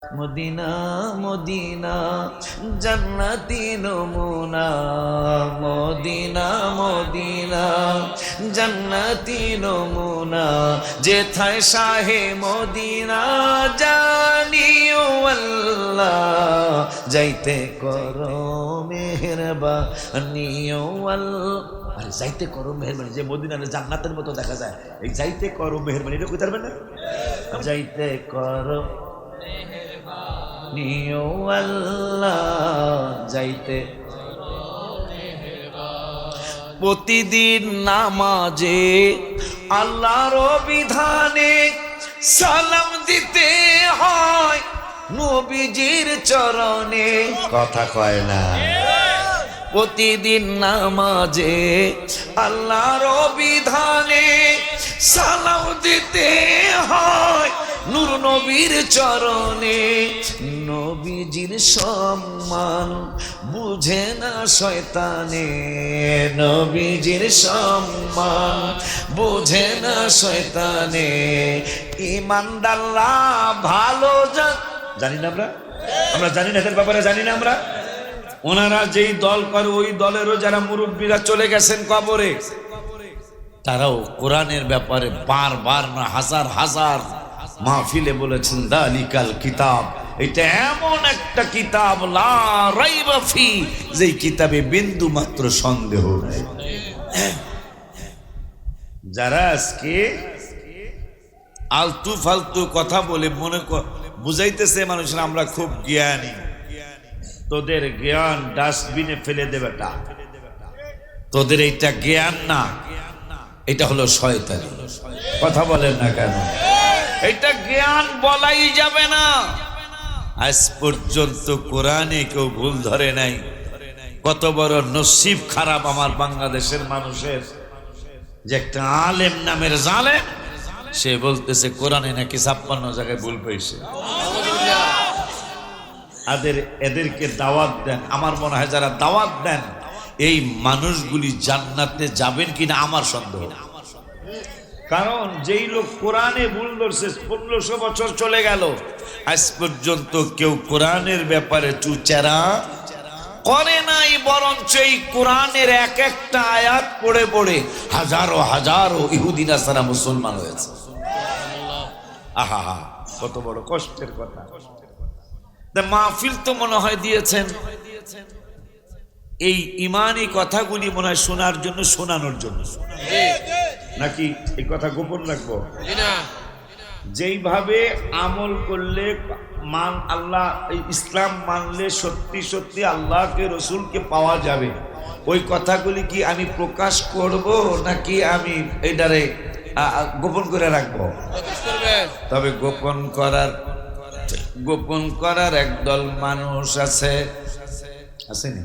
Medina Medina জান্নাতি নমুনা, Medina Medina জান্নাতি নমুনা, যেথায় শাহে মদিনা জানিও আল্লাহ, যাইতে করো মেহেরবানিও আল্লাহ। আরে যাইতে করো মেহেরবানি, যে মদিনার জান্নাতের মতো দেখা যায়, এই যাইতে করো মেহেরবানি, এটা কইতে পারবেন না? যাইতে করো নিও আল্লাহ, যাইতে প্রতিদিন নামাজে আল্লাহর বিধানে সালাম দিতে হয় নবীজির চরণে। কথা কয় না? প্রতিদিন নামাজে আল্লাহর বিধানে সালাম দিতে হয় নূর নবীর চরণে। নবীজির সম্মান বুঝে না শয়তানে, নবীজির সম্মান বুঝে না শয়তানে। ঈমানদাররা ভালো জানি না আমরা জানি না, এদের ব্যাপারে জানি না আমরা। ওনারা যেই দল করে ওই দলেরও যারা মুরব্বীরা চলে গেছেন কবরে, তারাও কোরআনের ব্যাপারে বারবার না হাজার হাজার মাহফিলে বলেছেন দালিকাল কিতাব, এটা এমন একটা কিতাব লা রাইবা ফি, যেই কিতাবে বিন্দু মাত্র সন্দেহ নাই। যারা আজকে আলতু ফালতু কথা বলে মনে বুঝাইতেছে মানুষের আমরা খুব জ্ঞানী, তোদের জ্ঞান ডাস্টবিনে ফেলে দেবেটা, তোদের এইটা জ্ঞান না, এটা হলো শয়তানি। কথা বলেন না কেন? এটা জ্ঞান বলাই যাবে না। আজ পর্যন্ত কোরআনে কেউ ভুল ধরে নাই। কত বড় নসিব খারাপ আমার বাংলাদেশের মানুষের, যে একটা আলেম নামের জালেম সে বলতেছে কোরআনে নাকি 56 জায়গায় ভুল পেয়েছে। এদেরকে দাওয়াত দেন। আমার মনে হয় যারা দাওয়াত দেন এই মানুষগুলি জান্নাতে যাবেন কিনা আমার সন্দেহ। কারণ যেই লোক কোরআনে ভুল ধরছে 1500 বছর চলে গেল, আজ পর্যন্ত কেউ কোরআনের ব্যাপারে চুচেরা করে নাই, বরঞ্চ এই কোরআনের এক একটা আয়াত পড়ে পড়ে হাজারো হাজারো ইহুদি নাসারা মুসলমান হয়েছে। আহা, কত বড় কষ্টের কথা। মাহফিল তো মনে হয় দিয়েছেন এই ইমানি কথাগুলি মনে হয় শোনার জন্য, শোনানোর জন্য, নাকি এই কথা গোপন রাখবো? যেইভাবে আমল করলে আল্লাহ ইসলাম মানলে সত্যি সত্যি আল্লাহকে রসুলকে পাওয়া যাবে, ওই কথাগুলি কি আমি প্রকাশ করব নাকি আমি এটারে গোপন করে রাখবো? তবে গোপন করার একদল মানুষ আছে, আসেনি?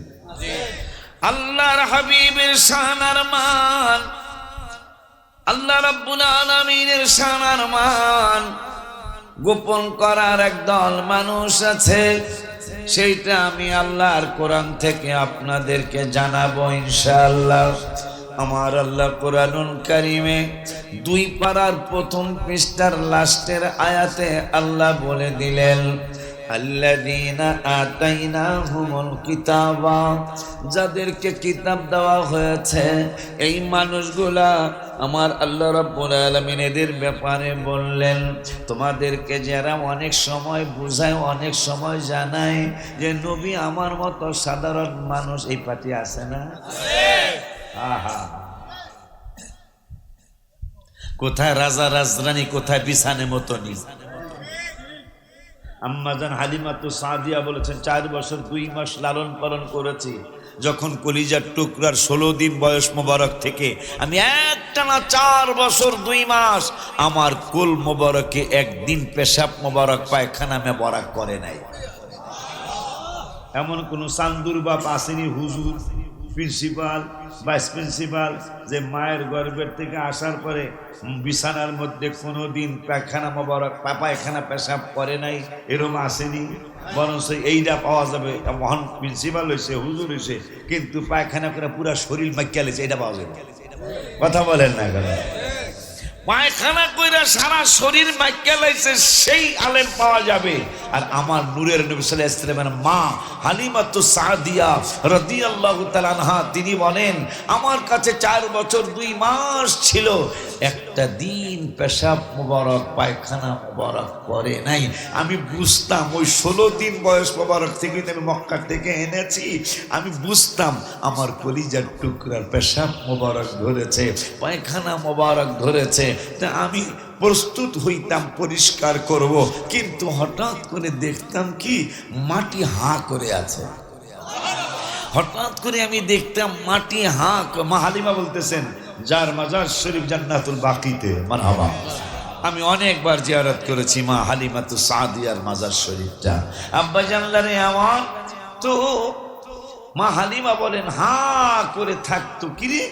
আল্লাহর হাবিবের শানার মান, আল্লাহ রাব্বুল আলামিনের শানার মান গোপন করার একদল মানুষ আছে। সেইটা আমি আল্লাহর কোরআন থেকে আপনাদেরকে জানাবো ইনশাআল্লাহ। আমার আল্লাহ কোরআনুল কারীমে 2 পারার 1ম পৃষ্ঠার লাস্টের আয়াতে আল্লাহ বলে দিলেন, আল্লাযীনা আতাইনাহুমুল কিতাবা, যাদেরকে কিতাব দেওয়া হয়েছে এই মানুষগুলা আমার আল্লাহ রাব্বুল আলামিন এদের ব্যাপারে বললেন, তোমাদেরকে যারা অনেক সময় বুঝায় অনেক সময় জানায় যে নবী আমার মতো সাধারণ মানুষ, এই পার্টি আছে না? আহা, কোথায় রাজা রাজরানী, কোথায় বিছানে মতনি। আম্মাজান হালিমাতু সাদিয়া বলেছেন 4 বছর 2 মাস লালন পালন করেছি। যখন কলিজার টুকরার 16 দিন বয়স মোবারক থেকে আমি একটানা 4 বছর 2 মাস আমার কুল মোবারকে একদিন পেশাব মোবারক পায়খানা মোবারক করে নাই। এমন কোন চান্দুর বাপ আসেনি, হুজুর, প্রিন্সিপাল, ভাইস প্রিন্সিপাল, যে মায়ের গর্ভের থেকে আসার পরে বিছানার মধ্যে কোনোদিন পায়খানা মোবারক পায়খানা পেশাব করে নাই, এরকম আসেনি। বরঞ্চ এইটা পাওয়া যাবে, মহান প্রিন্সিপাল হয়েছে, হুজুর হয়েছে, কিন্তু পায়খানা করে পুরা শরীর মাইকা লেছে, এটা পাওয়া যাবে। কথা বলেন না কেন? পায়খানা কইরা সারা শরীর মাইক্কা লাইছে সেই আলেম পাওয়া যাবে। আর আমার নূরের নবী সাল্লাল্লাহু আলাইহি ওয়াসাল্লামের মা হালিমাতুস সাদিয়া রাদিয়াল্লাহু তাআলা আনহা তিনি বলেন, আমার কাছে 4 বছর 2 মাস ছিল, একটা দিন পেশাব মোবারক পায়খানা মোবারক করে নাই। আমি বুঝতাম ওই 16 দিন বয়স মোবারক থেকে আমি মক্কা থেকে এনেছি, আমি বুঝতাম আমার কলিজার টুকরার পেশাব মোবারক ধরেছে, পায়খানা মোবারক ধরেছে। তা আমি প্রস্তুত হইতাম পরিষ্কার করব, কিন্তু হঠাৎ করে দেখতাম কি মাটি হাঁ করে আছে। হঠাৎ করে আমি দেখতাম মাটি হাঁ। মা হালিমা বলতেছেন, যার মাজার শরীফ জান্নাতুল বাকিতে, মারহাবা। আমি অনেকবার জিয়ারত করেছি মা হালিমাতুস সাদিয়ার মাজার শরীফটা। আব্বা জানলারে আমার তো মা হালিমা বলেন হাঁ করে থাকতো। কিরে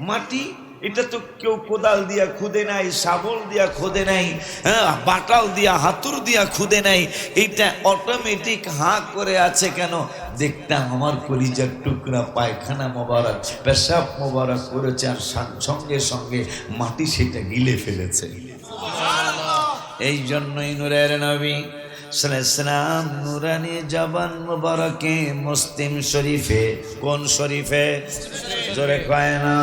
মাটি, এটা তো কেউ কোদাল দিয়া খুদে নাই, শাবল দিয়া খুদে নাই, বাটাল দিয়া হাতুর দিয়া খুদে নাই, এইটা অটোমেটিক হাঁ করে আছে কেন? দেখতাম আমার কলিজার টুকরা পায়খানা মোবারক পেশাব মোবারক করেছে, আর সঙ্গে সঙ্গে মাটি সেটা গিলে ফেলেছে। এই জন্যই নূরের নবী সালাম নুরানি জবান মুবারকে মুসলিম শরীফে, কোন শরীফে? জোরে কয় না।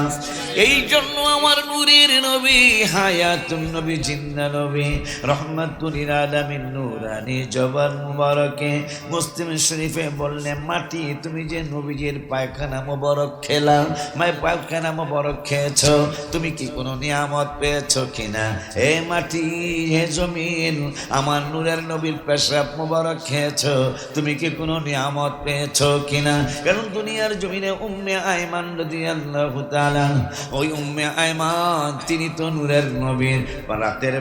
এই জন্য আমার নূরের নবী হায়াতুন নবী জিন্দা নবী রহমাতুল লিল আলামিন নুরানি জবান মুবারকে মুসলিম শরীফে বললেন, মাটি তুমি যে নবীজির পায়খানা মুবারক খেলা, পায়খানা মুবারক খেয়েছো, তুমি কি কোনো নিয়ামত পেয়েছো কিনা? এ মাটি, হে জমিন, আমার নূরের নবীর পেশাব মুবারক খেয়েছো, তুমি কি কোনো নিয়ামত পেয়েছো কিনা? কারণ দুনিয়ার জমিনে উম্মে আয়মান রাদিয়াল্লাহু তাআলা, ওই উম্মে আয়মান তিনি তো নূরের নবীর রাতের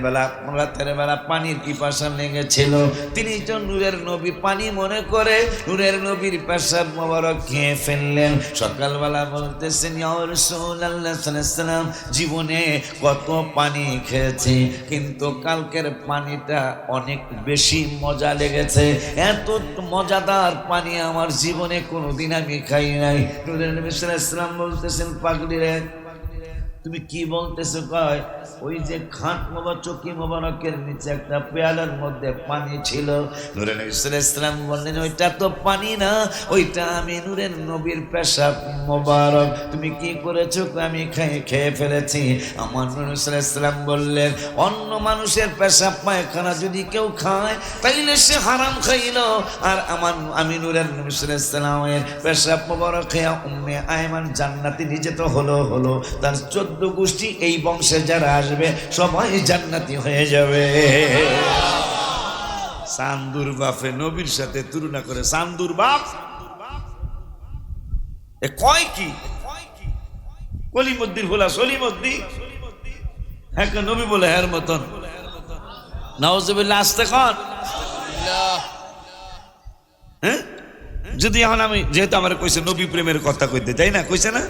বেলা পানির পিপাসা লেগেছিল, তিনি তো নূরের নবী পানি মনে করে নূরের নবীর পেশাব মুবারক খেয়ে ফেললেন। সকালবেলা বলতেছেন, ইয়া রাসূলুল্লাহ সাল্লাল্লাহু আলাইহি ওয়াসাল্লাম, জীবনে কত পানি খেয়েছি, কিন্তু কালকের পানিটা অনেক বেশি মজা লেগেছে, এত মজাদার পানি আমার জীবনে কোনোদিন আমি খাই নাই। নূরের নবী সাল্লাল্লাহু আলাইহি ওয়াসাল্লাম বলতেছেন, পাগলি রে তুমি কি বলতেছো? কয় ওই যে খাট মোবারক চকি মোবারকের নিচে একটা পেয়ালার মধ্যে পানি ছিল। নূরের নবী সাল্লাল্লাহু আলাইহি ওয়াসাল্লাম বললেন, ওইটা তো পানি না, ওইটা আমি নূরের নবীর পেশাব মোবারক। তুমি কি করেছো? আমি খেয়ে ফেলেছি। আমার নূর সাল্লাল্লাহু আলাইহি ওয়াসাল্লাম বললেন, অন্য মানুষের পেশাব পায়খানা যদি কেউ খায় তাইলে সে হারাম খাইলো, আর আমি নূরের নবী সাল্লাল্লাহু আলাইহি ওয়াসাল্লামের পেশাব মোবারক খেয়ে উম্মে আয়মান জান্নাতি নিজে তো হলো, তার 14 গোষ্ঠী এই বংশে যারা আসবে সবাই জান্নাতি হয়ে যাবে। সান্দুর বাপে নবীর সাথে তুলনা করে, সান্দুর বাপ এ কয় কি? কলিমুদ্দিন ভোলা সলিমুদ্দিন, হ্যাঁ নবী বলে এর মতন। নাউজুবিল্লাহ, আসতে কন। হ্যাঁ, যদি এখন আমি যেহেতু আমার কইছে নবী প্রেমের কথা কইতে, তাই না? কইছে না?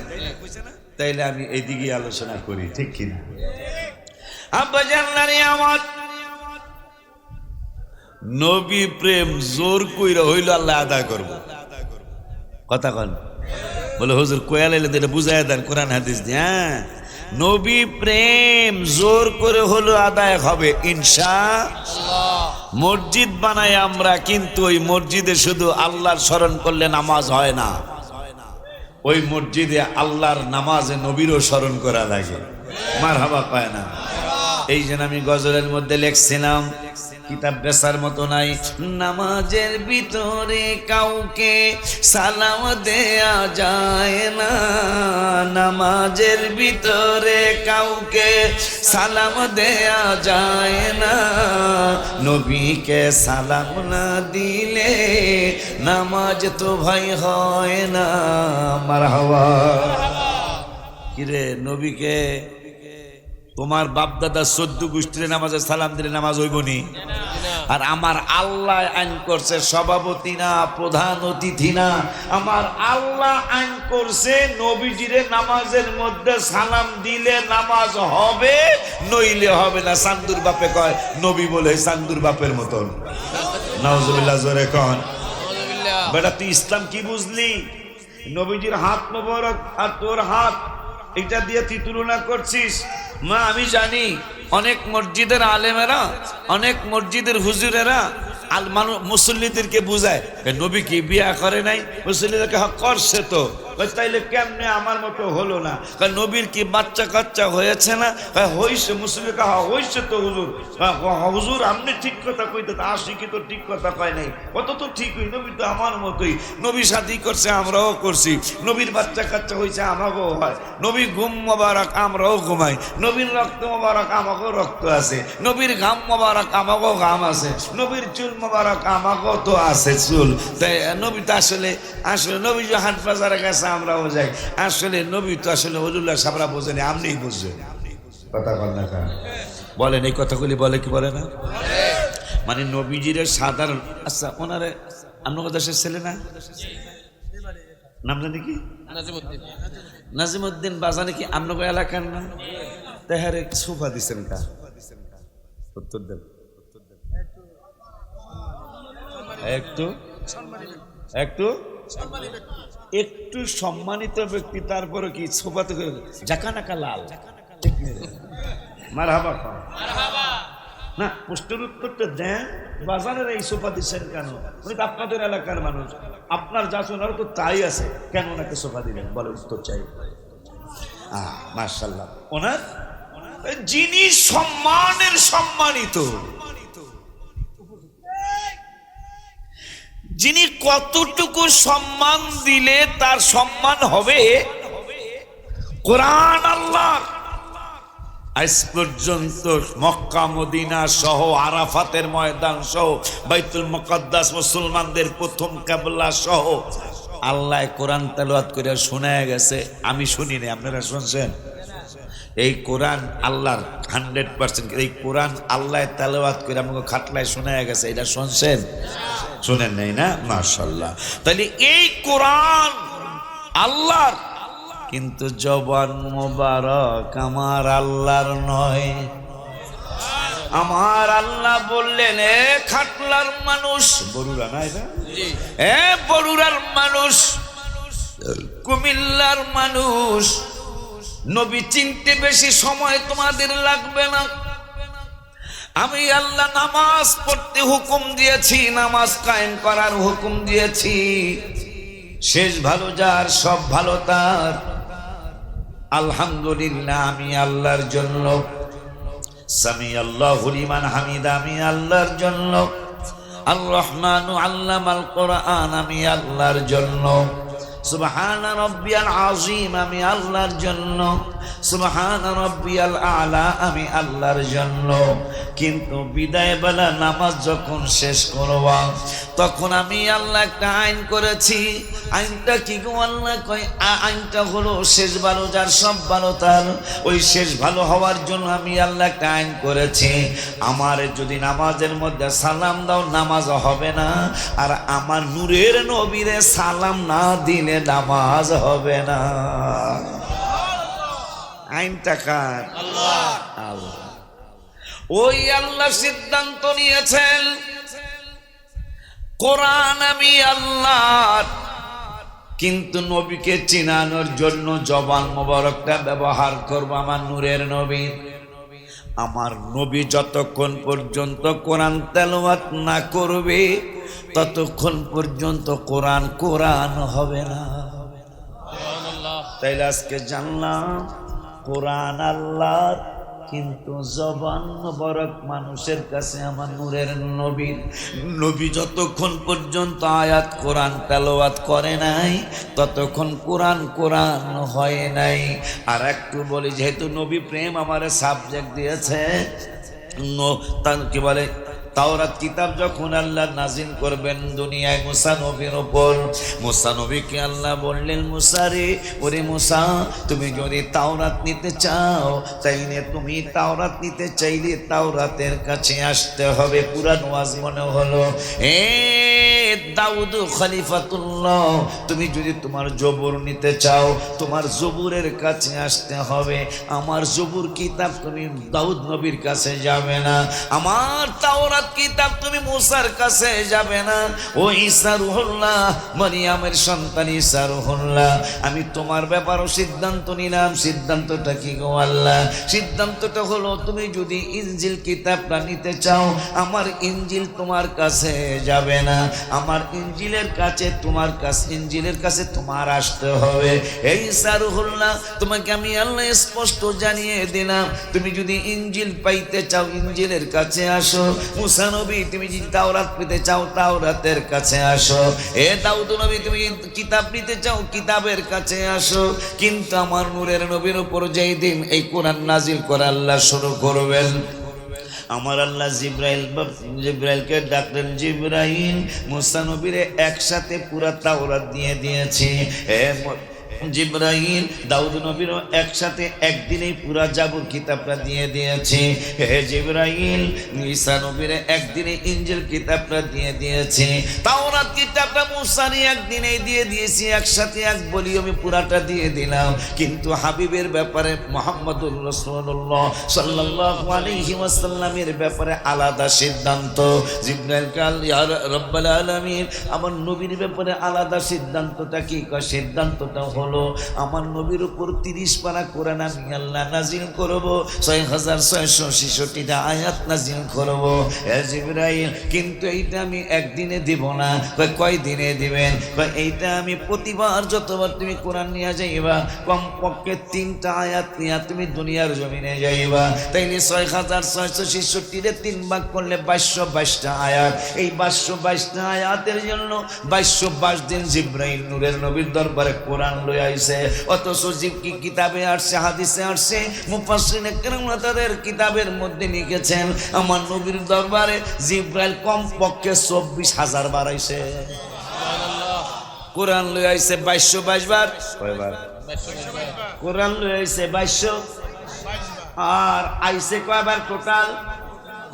তাইলে আমি এইদিকে আলোচনা করি, ঠিক কিনা? আব্বা জানলারে আমার নবী প্রেম জোর কইরা হইল আল্লাহ আদায় করব। কথা কন, বলে হুজুর কয়া লাইলে এটা বুঝাই দেন কোরআন হাদিস দিয়ে। হ্যাঁ, নবী প্রেম জোর করে হলো আদায় হবে ইনশাআল্লাহ। মসজিদ বানাই আমরা, কিন্তু ওই মসজিদে শুধু আল্লাহর স্মরণ করলে নামাজ হয় না, ওই মসজিদে আল্লাহর নামাজে নবীরও স্মরণ করা লাগে। মারহাবা পায় না? এই জন্য আমি গজলের মধ্যে লিখছিলাম, কিতাব বেচার মতো নাই, নামাজের ভিতরে কাউকে সালাম দেয়া যায় না, নামাজের ভিতরে কাউকে সালাম দেয়া যায় না, নবীকে সালাম না দিলে নামাজ তো ভাই হয় না। মারহাবা। কিরে নবীকে তোমার বাপ দাদা 14 গোষ্ঠীর নামাজে সালাম দিলে নামাজ হইব নি? আর আমার আল্লাহ আইন করছে সভাপতি না, প্রধান অতিথি না, আমার আল্লাহ আইন করছে নবীজিরে নামাজের মধ্যে সালাম দিলে নামাজ হবে, নইলে হবে না। সান্দুর বাপে কয় নবী বলে সান্দুর বাপের মতন। নাউজুবিল্লাহ, জোরে কন। বেটা তুই ইসলাম কি বুঝলি? নবীজির হাত মোবারক আর তোর হাত, এটা দিয়ে তুই তুলনা করছিস। মা আমি জানি অনেক মসজিদের আলেমেরা, অনেক মসজিদের হুজুরেরা মুসল্লিদেরকে বুঝায় নবী কি বিয়া করে নাই, মুসল্লিদেরকে করছে তো, তাইলে কেমনে আমার মতো হলো না, নবীর কি বাচ্চা কাচ্চা হয়েছে না, হইছে, মুসল্লিকে হইছে তো হুজুর, হুজুর আপনি ঠিক কথা কইতে, আশিকি তো ঠিক কথা কয় নাই, কত তো ঠিকই, নবী তো আমার মতোই, নবী শাদী করছে আমরাও করছি, নবীর বাচ্চা কাচ্চা হয়েছে আমাকেও হয়, নবীর ঘুম মোবারক আমরাও ঘুমাই, নবীর রক্ত মোবারক আমাকেও রক্ত আছে, নবীর ঘাম মোবারক আমাকেও ঘাম আছে, নবীর চুল মোবারক আমাকেও তো আছে চুল, তাই নবী তো আসলে নবী যে হাট বাজারে গেছে আমরাও যাই, আসলে নবী তো আসলে ওলুল্লাহ সাবরা বোঝেনি, আপনিই বুঝছেন কথা বল না, বলেন এই কথাগুলি বলে কি বলে না, মানে নবীজির সাধারণ। আচ্ছা ওনারে আপনার দেশের ছেলে না, নাম জানি কি নাজিমউদ্দিন বাজানে কি আপনার এলাকার না, তেহারে সোফা দিচ্ছেন কা, উত্তর দেন একটু একটু একটু সম্মানিত ব্যক্তি, তারপরে কি সোফা থেকে জাকানাকা লাল মারহাবা না, প্রশ্নের উত্তরটা দেন, বাজারের এই সোফা দিচ্ছেন কেন, উনি তো আপনাদের এলাকার মানুষ, আপনার যা শোনার তো তাই আছে, কেন ওনাকে সোফা দিলেন বলে উত্তর চাই। মাশাআল্লাহ, ওনার যিনি সম্মানের সম্মানিত, যিনি কতটুকু সম্মান দিলে তার সম্মান হবে, কোরআন আল্লাহ আজ পর্যন্ত মক্কা মদিনা সহ আরাফাতের ময়দান সহ বাইতুল মুকাদ্দাস মুসলমানদের প্রথম কিবলা সহ আল্লাহ কোরআন তেলাওয়াত করে শোনায় গেছে, আমি শুনি নাই, আপনারা শুনছেন? এই কোরআন আল্লাহর 100%, এই কোরআন আল্লাহ তেলাওয়াত করে আমাকে খাটলায় শোনায় গেছে, এটা শুনছেন? শুনেন নাই না? মাশাআল্লাহ। তাহলে এই কোরআন আল্লাহর, কিন্তু জবান মোবারক আমার আল্লাহর নয়। আমার আল্লাহ বললেন, এ খাটলার মানুষ, বরুড়া না এটা, এ বরুড়ার মানুষ, কুমিল্লার মানুষ, নবী চিনতে বেশি সময় তোমাদের লাগবে না। আমি আল্লাহ নামাজ পড়তে হুকুম দিয়েছি, নামাজ কায়েম করার হুকুম দিয়েছি, শেষ ভালো যার সব ভালো তার। আলহামদুলিল্লাহ আমি আল্লাহর জন্য, সামি আল্লাহু লিমান হামিদা আমি আল্লাহর জন্য, আর রহমানু আল্লামাল কোরআন আমি আল্লাহর জন্য, সুবহান রাব্বিয়াল আযীম আমি আল্লাহর জন্য, সুবহান রাব্বিয়াল আলা আমি আল্লাহর জন্য। কিন্তু বিদায় বেলা নামাজ যখন শেষ করব, তখন আমি আল্লাহ একটা আইন করেছি। আইনটা কি গো আল্লাহ? কয় আইনটা হলো শেষ ভালো যার সব ভালো তার। ওই শেষ ভালো হওয়ার জন্য আমি আল্লাহ একটা আইন করেছি, আমার যদি নামাজের মধ্যে সালাম দাও নামাজ হবে না, আর আমার নূরের নবীরে সালাম না দিলে নামাজ হবে না। আইনটা কার? আল্লাহ। আল্লাহ, ওই আল্লাহ সিদ্ধান্ত নিয়েছেন, কোরআন আমি আল্লাহর, কিন্তু নবীকে চিনানোর জন্য জবান মোবারকটা ব্যবহার করব আমার নূরের নবী। আমার নবী যতক্ষণ পর্যন্ত কোরআন তেলাওয়াত না করবে, ততক্ষণ পর্যন্ত কোরআন কোরআন হবে না। তাইলে আজকে জানলাম কোরআন আল্লাহর, কিন্তু জবান মোবারক মানুষের কাছে আমার নূরের নবীর। নবী যতক্ষণ পর্যন্ত আয়াত কোরআন তেলাওয়াত করে নাই, ততক্ষণ কোরআন কোরআন হয় নাই। আর একটু বলি, যেহেতু নবী প্রেম আমারে সাবজেক্ট দিয়েছে, তার কি বলে, তাওরাত কিতাব যখন আল্লাহ নাজিল করবেন দুনিয়ায় মুসা নবীর উপর, মুসা নবীকে আল্লাহ বললেন, মুসা রে, ওরে মুসা, তুমি যদি তাওরাত নিতে চাও, তাইলে তুমি তাওরাত নিতে চাইলে তাওরাতের কাছে আসতে হবে। পুরান ওয়াজ মনে হলো, দাউদ খলিফাতুল্লাহ, তুমি যদি তোমার জবর নিতে চাও তোমার জবুরের কাছে আসতে হবে। আমার জবুর কিতাব তুমি দাউদ নবীর কাছে যাবে না, আমার তাওরাত কিতাব তুমি মুসার কাছে যাবে না। ও ঈসা রুহুল্লাহ, মারিয়ামের সন্তান ঈসা রুহুল্লাহ, আমি তোমার ব্যাপারও সিদ্ধান্ত নিলাম। সিদ্ধান্তটা কি গো আল্লাহ? সিদ্ধান্তটা হলো তুমি যদি ইনজিল কিতাবটা নিতে চাও আমার ইনজিল তোমার কাছে যাবে না, আমার ইনজিলের কাছে তোমার আসতে হবে। এই ঈসা রুহুল্লাহ, তোমাকে আমি আল্লাহ স্পষ্ট জানিয়ে দিলাম, তুমি যদি ইনজিল পাইতে চাও ইনজিলের কাছে আসো। মুসা নবী, তুমি যদি তাওরাত পেতে চাও তাওরাতের কাছে আসো। এ দাউদ নবী, তুমি কিতাব নিতে চাও কিতাবের কাছে আসো। কিন্তু আমার নূরের নবীর উপর যেই দিন এই কোরআন নাজিল করে আল্লাহ শুরু করবেন, আমার আল্লাহ জিব্রাইলকে ডাকলেন, জিব্রাইল মুসা নবীরে একসাথে পুরা তাওরাত দিয়ে দিয়েছি। জিব্রাইল দাউদ নবীরও একসাথে একদিনেই পুরা জাবুর কিতাবটা দিয়ে দিয়েছে। হে জিব্রাইল ঈসা নবীরে একদিনে ইনজিল কিতাবটা দিয়ে দিয়েছে। তাওরাত কিতাবটা মুসারই একদিনেই দিয়ে দিয়েছি, একসাথে এক বলি আমি পুরাটা দিয়ে দিলাম। কিন্তু হাবিবের ব্যাপারে মুহাম্মদুর রাসূলুল্লাহ সাল্লাল্লাহু আলাইহি ওয়াসাল্লামের ব্যাপারে আলাদা সিদ্ধান্ত। জিব্রাইল কাল ইয়া রাব্বাল আলামিন, আমার নবীর ব্যাপারে আলাদা সিদ্ধান্তটা কি? সিদ্ধান্তটা হলো আমার নবীর উপর 30 পারা কোরআন আমি আল্লাহ নাজিল করব, 6666টা আয়াত নাজিল করব। হে জিবরাইল, কিন্তু এইটা আমি একদিনে দিব না। কয় দিনে দিবেন? এইটা আমি প্রতিবার যতবার তুমি কোরআন নিয়ে যাইবা কমপক্ষে 3টা আয়াত নিয়ে তুমি দুনিয়ার জমিনে যাইবা। তাইলে 6666 3 ভাগ করলে 2222টা আয়াত। এই 2222টা আয়াতের জন্য 2222 দিন জিবরাইল নূরের নবীর দরবারে কোরআন লই আইছে। অথচ কি কিতাবে আসছে, হাদিসে আসছে, মুফাসসিরিনে কেরামরা তাদের কিতাবের মধ্যে লিখেছেন আমার নবীর দরবারে জিবরাইল কমপক্ষে 24,000 বার আইছে। সুবহানাল্লাহ। কোরআন লই আইছে 2222 বার। কয়বার? কোরআন লই আইছে 22, আর আইছে কয়বার টোটাল?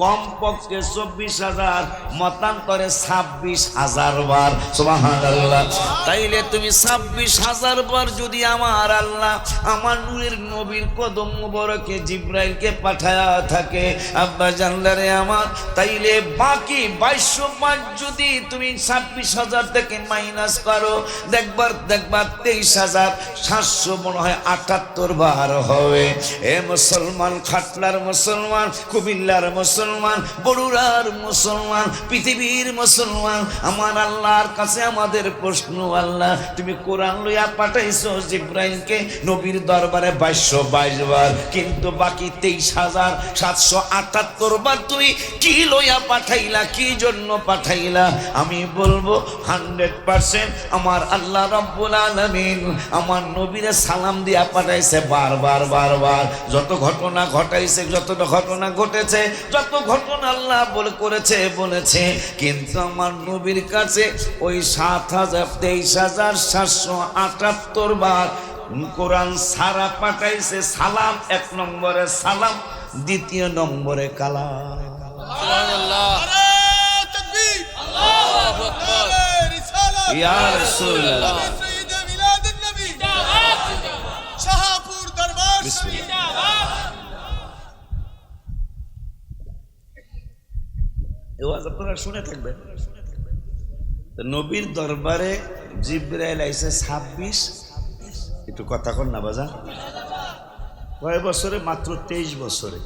কমপক্ষে 24,000, মতান্তরে 26,000 বার। সুবহানাল্লাহ। তাইলে তুমি 26,000 বার যদি আমার আল্লাহ আমার নূরের নবীর কদম মুবারকে জিবরাইলকে পাঠায়া থাকে আব্বা জানলারে আমার, তাইলে বাকি 22 যদি তুমি 26,000 থেকে মাইনাস করো দেখবার 23,700 মনে হয় 78 বার হবে। এ মুসলমান, খাটলার মুসলমান, কুমিল্লার মুসলমান, বড়ুরার মুসলমান, পৃথিবীর মুসলমান, আমার আল্লাহর কাছে আমাদের প্রশ্ন, আল্লাহ তুমি কোরআন লইয়া পাঠাইছো জিবরাইলকে নবীর দরবারে 2222 বার, কিন্তু বাকি 23,778 বার তুমি কি লইয়া পাঠাইলা? কি জন্য পাঠাইলা? আমি বলবো 100% আমার আল্লাহ রাব্বুল আলামিন আমার নবীরে সালাম দিয়া পাঠাইছে বারবার বারবার। যত ঘটনা ঘটাইছে, যত ঘটনা ঘটেছে, যত ঘটনা আল্লাহ বলেছে, কিন্তু আমার নবীর কাছে ওই 23,778 বার কোরআন সারা পাঠাইছে। সালাম 1 নম্বরে সালাম, 2 নম্বরে কালাম। সুবহানাল্লাহ। নারে তাকবীর, আল্লাহু আকবার, রিসালাত ইয়া রাসূলুল্লাহ, সাইয়্যিদে মিলাদুন নবী, শাহপুর দরবার জিন্দাবাদ। আপনারা শুনে থাকবেন, নবীর দরবারে জিবরাইল আইছে 26, একটু কথা কন না বাজান, কয় বছরে? মাত্র 23 বছরে।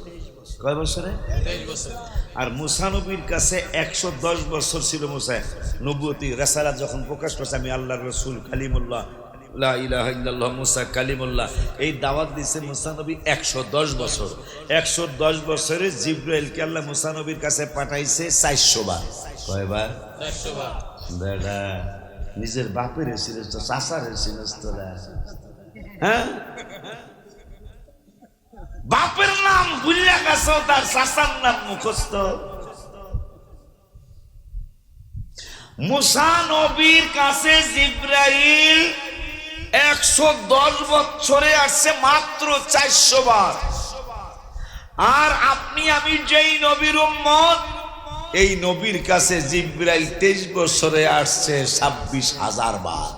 কয় বছরে? 23 বছর। আর মুসা নবীর কাছে 110 বছর ছিল। মুসা নবুয়তি রাসালাত যখন প্রকাশ করছে আমি আল্লাহর রাসূল কালিমুল্লাহ লা ইলাহা ইল্লাল্লাহ মুসা কালিমুল্লাহ, এই দাওয়াত দিয়েছে মুসা নবী 110 বছর। 110 বছরে জিবরাইলকে আল্লাহ মুসা নবীর কাছে পাঠাইছে 400 বার। কয়বার? 400 বার। বেটা নিজের বাপের এসেছিস তো, চাচার এসেছিস তোরা? হ্যাঁ, বাপের নাম ভুলিয়া গেছো, তার চাচার নাম মুখস্থ। মুসা নবীর কাছে জিবরাইল 110 বছরে আসছে মাত্র 400 বার। আর আপনি আমি যেই নবীর উম্মত এই নবীর কাছে জিবরাইল 23 বছরে আসছে 26,000 বার।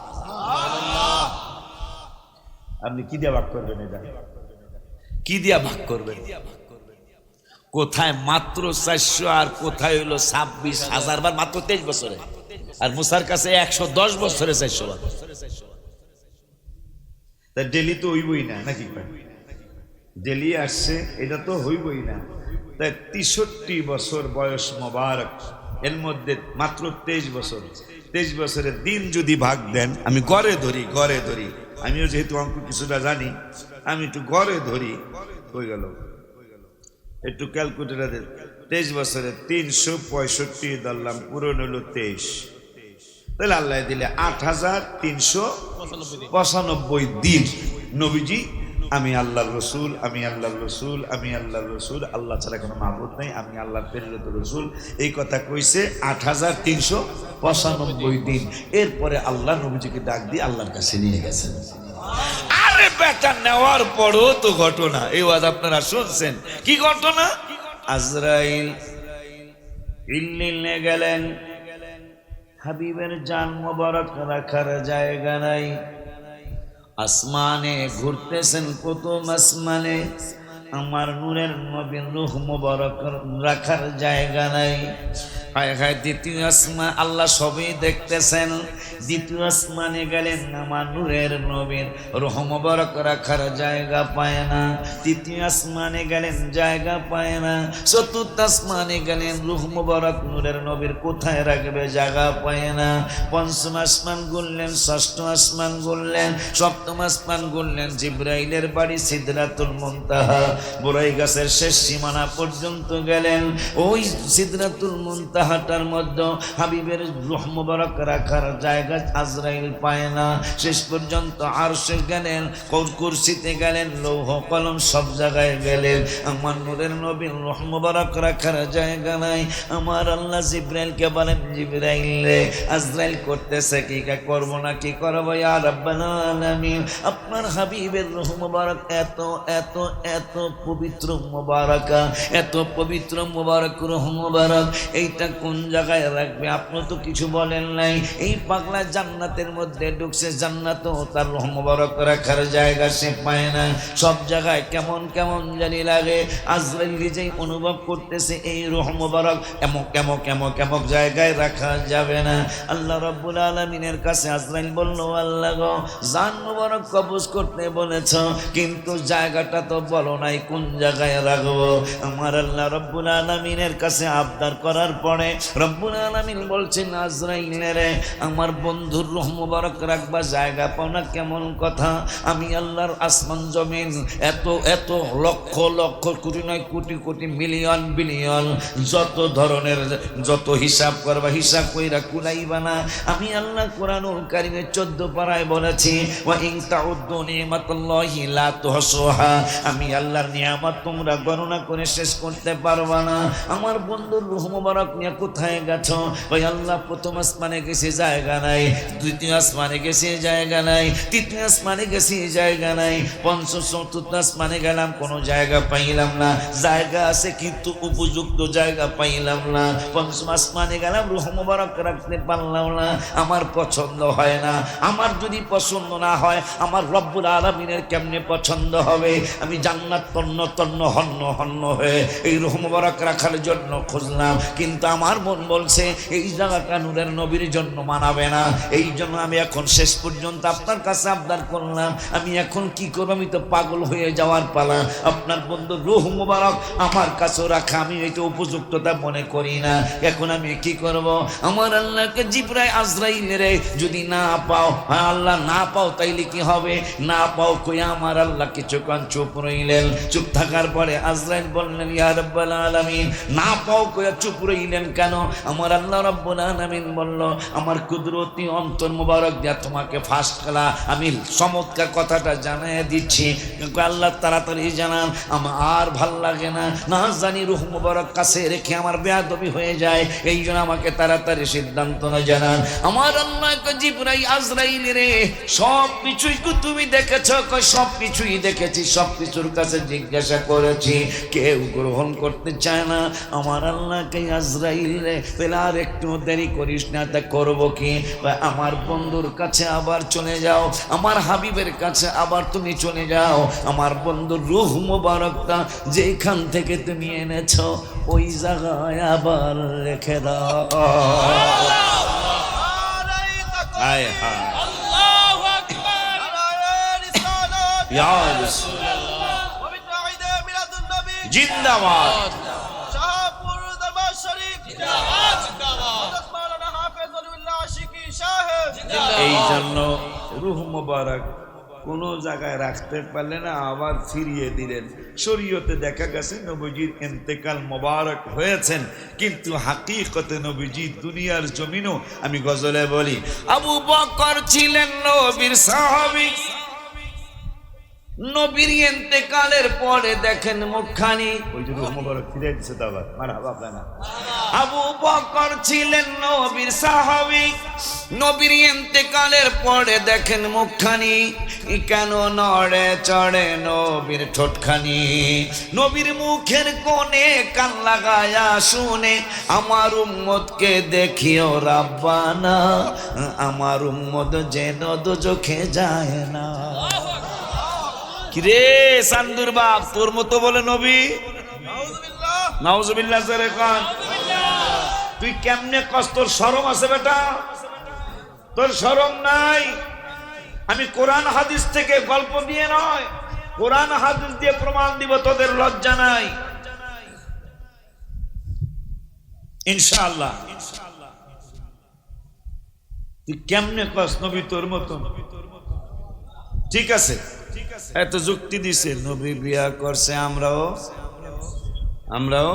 আপনি কি দিয়া ভাগ করবেন? এটা কি দিয়া ভাগ করবেন? কোথায় মাত্র 400 আর কোথায় হইলো 26,000 বার মাত্র 23 বছরে, আর মুসার কাছে 110 বছরে 400 বার। তা ডেলি তো হইবই না নাকি? ডেলি আসছে, এটা তো হইবই না। তাই 63 বছর বয়স মোবারক, এর মধ্যে মাত্র 23 বছর। 23 বছরের দিন যদি ভাগ দেন, আমি গড়ে ধরি, আমিও যেহেতু অঙ্ক কিছুটা জানি, আমি একটু গড়ে ধরি, হয়ে গেল একটু ক্যালকুলেটারে 23 বছরে 365 ধরলাম, পূরণ হলো 23, তাহলে আল্লাহ দিলে 8,395 দিন নবীজি আমি আল্লাহর রসুল, আমি আল্লাহর রসুল, আমি আল্লাহর রসুল, আল্লাহ ছাড়া কোনো মাবুদ নাই, আমি আল্লাহর প্রেরিত রসুল, এই কথা কইছে 8,395 দিন। এরপরে আল্লাহ নবীজিকে ডাক দিয়ে আল্লাহর কাছে নিয়ে গেছেন। আরে বেটা, নেওয়ার পরও তো ঘটনা, এই ওয়াজ আপনারা শুনছেন। কি ঘটনা? আজরাইল ইল্লিলে গেলেন, হাবিবের জান মোবারক রাখার জায়গা নাই, আসমানে ঘুরতেছেন প্রথম আসমানে, আমার নূরের নবীর রূহ মোবারক রাখার জায়গা নাই। হায় হায়, দ্বিতীয় আসমান, আল্লাহ সবই দেখতেছেন, দ্বিতীয় আসমানে গেলেন, আমার নূরের নবীর রূহ মোবারক রাখার জায়গা পায় না। তৃতীয় আসমানে গেলেন, জায়গা পায় না। চতুর্থ আসমানে গেলেন, রূহ মোবারক নূরের নবীর কোথায় রাখবে, জায়গা পায় না। পঞ্চম আসমান গুনলেন, ষষ্ঠ আসমান গুনলেন, সপ্তম আসমান গুনলেন, জিবরাইলের বাড়ি সিদরাতুল মুনতাহা, বড়াই গাছের শেষ সীমানা পর্যন্ত গেলেন। ওই সিদরাতুল মুনতাহাটার মধ্যে হাবিবের রূহ মোবারক রাখার জায়গা আজরাইল পায় না। শেষ পর্যন্ত আরশে গেলেন, কুরসিতে গেলেন, লৌহ কলম সব জায়গায় গেলেন, আমার নূরের নবীর রূহ মোবারক রাখার জায়গা নাই। আমার আল্লাহ জিবরাইলকে বলেন, জিবরাইল রে, আজরাইল করতেছে কি, করবো না কি করবো, ইয়া রাব্বাল আলামিন, আপনার হাবিবের রূহ মোবারক এত এত এত পবিত্র মোবারকা, এত পবিত্র মোবারক রূহ মোবারক, এইটা কোন জায়গায় রাখবে? আপনি তো কিছু বলেন নাই। এই পাগলা জান্নাতের মধ্যে ঢুকছে, জান্নাতও তার রূহ মোবারক রাখার জায়গা সে পায় না, সব জায়গায় কেমন কেমন জানি লাগে। আজরাইল নিজেই অনুভব করতেছে এই রূহ মোবারক এমক এমক এমক এমক জায়গায় রাখা যাবে না। আল্লাহ রাব্বুল আলামিনের কাছে আজরাইল বলল, আল্লাহ গো, জান মোবারক কবজ করতে বলেছ, কিন্তু জায়গাটা তো বলো নাই কোন জায়গায় রাখবো। আমার আল্লাহ রব্বুল আলামিনের কাছে আবদার করার পরে রব্বুল আলামিন বলছেন, আজরাইল রে, আমার বন্ধুর রূহ মোবারক রাখবা জায়গা পাও না, কেমন কথা? আমি আল্লাহর আসমান জমিন এত এত লক্ষ লক্ষ কোটি নয় কোটি কোটি মিলিয়ন বিলিয়ন যত ধরনের যত হিসাব করবা, হিসাব কইরা কুলাইবা না। আমি আল্লাহ কোরআনুল কারীমে 14 পারায় বলেছি, ওয়া ইন তাউদ্দু নিমাতাল্লাহি লা তুহসুহা, আমি আল্লাহর নিয়ামত তোমরা গণনা করে শেষ করতে পারবা না। আমার বন্ধুর রূহ মোবারক নিয়ে কোথায় গেছো? ওই আল্লাহ প্রথম আসমানে গেছে, জায়গা নাই, দ্বিতীয় আসমানে গেছে, জায়গা নাই, তৃতীয় আসমানে গেছে, জায়গা নাই, পঞ্চম চতুর্থ আসমানে গেলাম, কোনো জায়গা পাইলাম না, জায়গা আছে কিন্তু উপযুক্ত জায়গা পাইলাম না। পঞ্চম আসমানে গেলাম, রূহ মোবারক রাখতে পারলাম না, আমার পছন্দ হয় না। আমার যদি পছন্দ না হয়, আমার রব্বুল আলামিনের কেমনে পছন্দ হবে? আমি জান্নাত তন্ন তন্ন হন্য হন্য হয়ে এই রূহ মোবারক রাখার জন্য খুঁজলাম, কিন্তু আমার মন বলছে এই জায়গাটা নূরের নবীর জন্য মানাবে না। এই জন্য আমি এখন শেষ পর্যন্ত আপনার কাছে আবদার করলাম, আমি এখন কি করব? আমি তো পাগল হয়ে যাওয়ার পালা। আপনার বন্ধু রূহ মোবারক আমার কাছে রাখা আমি এটা উপযুক্ততা মনে করি না। এখন আমি কি করব? আমার আল্লাহকে জিবরাইল, আজরাইল রে, যদি না পাও, হ্যাঁ আল্লাহ না পাও, তাইলে কি হবে? না পাও কই আমার আল্লাহ কিছুক্ষণ চুপ রইলেন। চুপ থাকার পরে আজরাইল বললেন, ইয়া রাব্বাল আলামিন, না পাও কইয়া চুপ রইলেন কেন? আমার আল্লাহ রাব্বুল আলামিন বলল, আমার কুদরতি অন্তর মোবারক দিয়া তোমাকে ফাঁস করা আমি চমৎকার কথাটা জানিয়ে দিচ্ছি। আল্লাহ তাড়াতাড়ি জানান, আমার ভাল লাগে না, না জানি রূহ মোবারক কাছে রেখে আমার বেয়াদবি হয়ে যায়, এই জন্য আমাকে তাড়াতাড়ি সিদ্ধান্ত না জানান। আমার আল্লাহ জিবরাইল, আজরাইল রে, সব কিছুই তুমি দেখেছ? সব কিছুই দেখেছি, সব কিছুর কাছে জিজ্ঞাসা করেছি, কেউ গ্রহণ করতে চায় না। আমার আল্লাহকে আজরাইল রে, তাহলে আর একটু দেরি করিস না। তা করবো কি? আমার বন্ধুর কাছে আবার চলে যাও, আমার হাবিবের কাছে আবার তুমি চলে যাও। আমার বন্ধুর রূহ মোবারকটা যেখান থেকে তুমি এনেছো ওই জায়গায় আবার রেখে দাও। হায় হায়, আল্লাহু আকবার। ইয়া রাসূলুল্লাহ, জিন্দাবাদ। শাহপুর দরবার শরীফ জিন্দাবাদ, জিন্দাবাদ। মাওলানা হাফেজ ওলিউল্লাহ আশিকি সাহেব জিন্দাবাদ। এই জন্য রূহ মোবারক কোন জায়গায় রাখতে পারলে না, আবার ফিরিয়ে দিলেন। শরীয়তে দেখা গেছে নবীজির ইন্তেকাল মোবারক হয়েছেন, কিন্তু হাকিকতে নবীজি দুনিয়ার জমিনও, আমি গজলে বলি, আবু বকর ছিলেন নবীর সাহাবী। নবীর ইন্তেকালের পরে দেখেন মুখখানি, ওই যে রূহ মোবারক ফিরিয়ে দিছে। তো আবার মারহাবা আপনারা। আবু বকর ছিলেন নবীর সাহাবী, নবীর ইন্তেকালের পরে দেখেন মুখখানি কেন নড়ে চড়ে নবীর ঠোঁটখানি। নবীর মুখের কোণে কান লাগায়া শুনে, আমার উম্মতকে দেখিও রাব্বানা, আমার উম্মত যেন দোজখে যায় না। কিরে সান্দুর বাপ, তোর মতো বলে নবী? নাউজুবিল্লাহ, নাউজুবিল্লাহ জোরে কান। তুই কেমনে কস? তোর শরম আছে বেটা? তোর শরম নাই? আমি কোরআন হাদিস থেকে গল্প দিয়ে নয়, কোরআন হাদিস দিয়ে প্রমাণ দিব তোদের লজ্জা নাই ইনশাআল্লাহ। তুই কেমনে কস নবী তোর মতো? ঠিক আছে, এত যুক্তি দিছে, নবী বিয়া করছে, আমরাও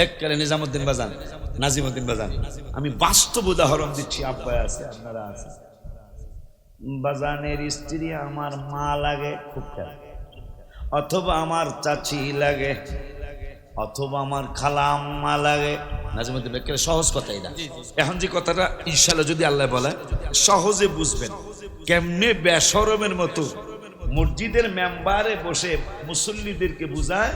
এককালে নিজামুদ্দিন বাজান, নাজিমুদ্দিন বাজান, আমি বাস্তব উদাহরণ দিচ্ছি। আব্বাই আছে, আপনারা আছে। বাজানের স্ত্রী আমার মা লাগে খুব খেলা, অথবা আমার চাচি লাগে, অথবা আমার খালা আম্মা লাগে। নাজিমুদ্দিন সহজ কথাই না। এখন যে কথাটা ইনশাআল্লাহ যদি আল্লাহ বলে সহজে বুঝবেন, কেমনে বেশরমের মতো মসজিদের মেম্বারে বসে মুসল্লিদেরকে বুঝায়।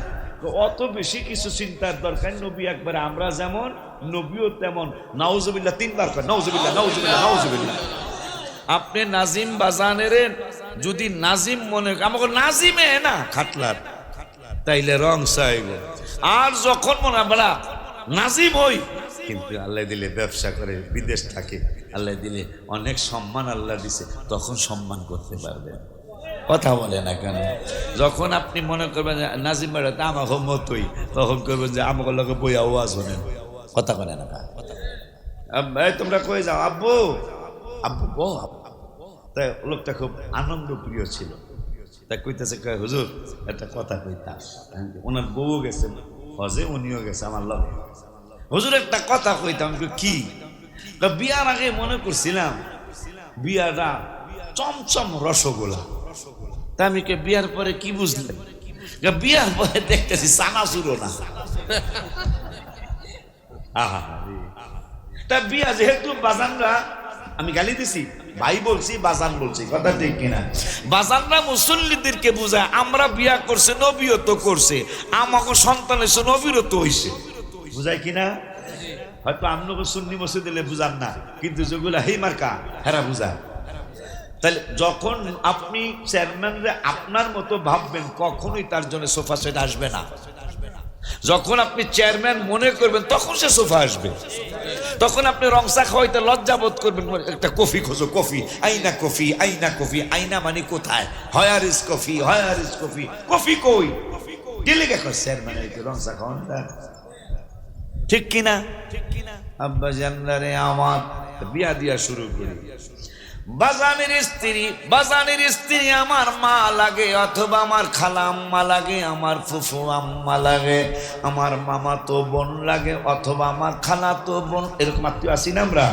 অত বেশি কিছু চিন্তার দরকার। নবী একবার আমরা যেমন, নবীও তেমন। নাউজুবিল্লাহ তিনবার কর, নাউজুবিল্লাহ, নাউজুবিল্লাহ, নাউজুবিল্লাহ। আপনি নাজিম বাজানের যদি নাজিম মনে, আমাকে নাজিমে না খাটলার, তাইলে রং চাইব। আর যখন মনে বলা নাজিম হই, কিন্তু আল্লাহ দিলে ব্যবসা করে বিদেশ থাকে, আল্লাহ দিলে অনেক সম্মান আল্লাহ দিছে, তখন সম্মান করতে পারবে। কথা বলে না কেন? যখন আপনি মনে করবেন নাজিম বেড়াতে আমাকে মতোই, তখন করবেন যে আমাকে লোকে বই আওয়াজ শোনেন। কথা বলে না কা? তোমরা কই যাও? আব্বু আব্বু বো। তাই লোকটা খুব আনন্দ প্রিয় ছিল। তাই কইতেছে, কয় হুজুর একটা কথা কইতাম। ওনার বউ গেছে হজে, উনিও গেছে আমার লগে। হুজুর একটা কথা কইতাম। কি? বিয়ার আগে মনে করছিলাম বিয়াটা চমচম রসগোল্লা। তা আমি কে বিয়ার পরে কি বুঝলেন? বিয়ার পরে দেখতেছি চানাচুরও না। তা বিয়া যেহেতু বাজানরা, আমি গালি দিছি, ভাই বলছি বাজান বলছি, কথা ঠিক কিনা? বাজানরা মুসল্লিদেরকে বুঝায় আমরা বিয়া করছে, নবীও তো করছে, আমাকে সন্তান হয়েছে, নবীরও তো হয়েছে। বুঝায় কিনা? হয়তো আপনাকে সুন্নি মসজিদ দিলে বুঝান না, কিন্তু যেগুলা হেই মার্কা হেরা বুঝায়। তাহলে যখন আপনি চেয়ারম্যানরে আপনার মতো ভাববেন, কখনোই তার জন্য সোফা সেট আসবে না। যখন আপনি চেয়ারম্যান মনে করবেন, তখন সে সোফা আসবে। তখন আপনি রংসা খাওয়াইতে লজ্জা বোধ করবেন, একটা কফি খোঁজো, কফি, আইনা কফি, আইনা কফি। আইনা মানে কোথায়? Where is coffee, where is coffee. Coffee কই? দিলে দেখো চেয়ারম্যান রংসা খাওয়ান, ঠিক কিনা? আব্বা জানলারে আমার বিয়া দিয়া শুরু করি। বাজানের স্ত্রী আমার মা লাগে, অথবা আমার খালা আম্মা লাগে, আমার ফুফু আম্মা লাগে, আমার মামা তো বোন লাগে, অথবা আমার খালা তো বোন। এরকম আত্মীয় আছি না আমরা?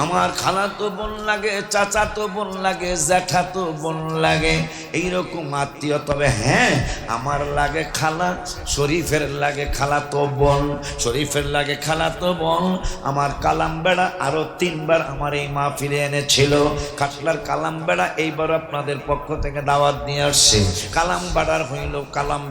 আমার খালা তো বোন লাগে, চাচা তো বোন লাগে, জ্যাঠা তো বোন লাগে, এইরকম আত্মীয়। তবে হ্যাঁ, আমার লাগে খালা, শরীফের লাগে খালা তো বোন, শরীফের লাগে খালা তো বোন। আমার কালাম বেড়া আরো 3 বার আমার এই মাহফিলে এনেছিল। খাটলার কালাম বেড়া এইবার আপনাদের পক্ষ থেকে দাওয়াত নিয়ে আসছে। কালাম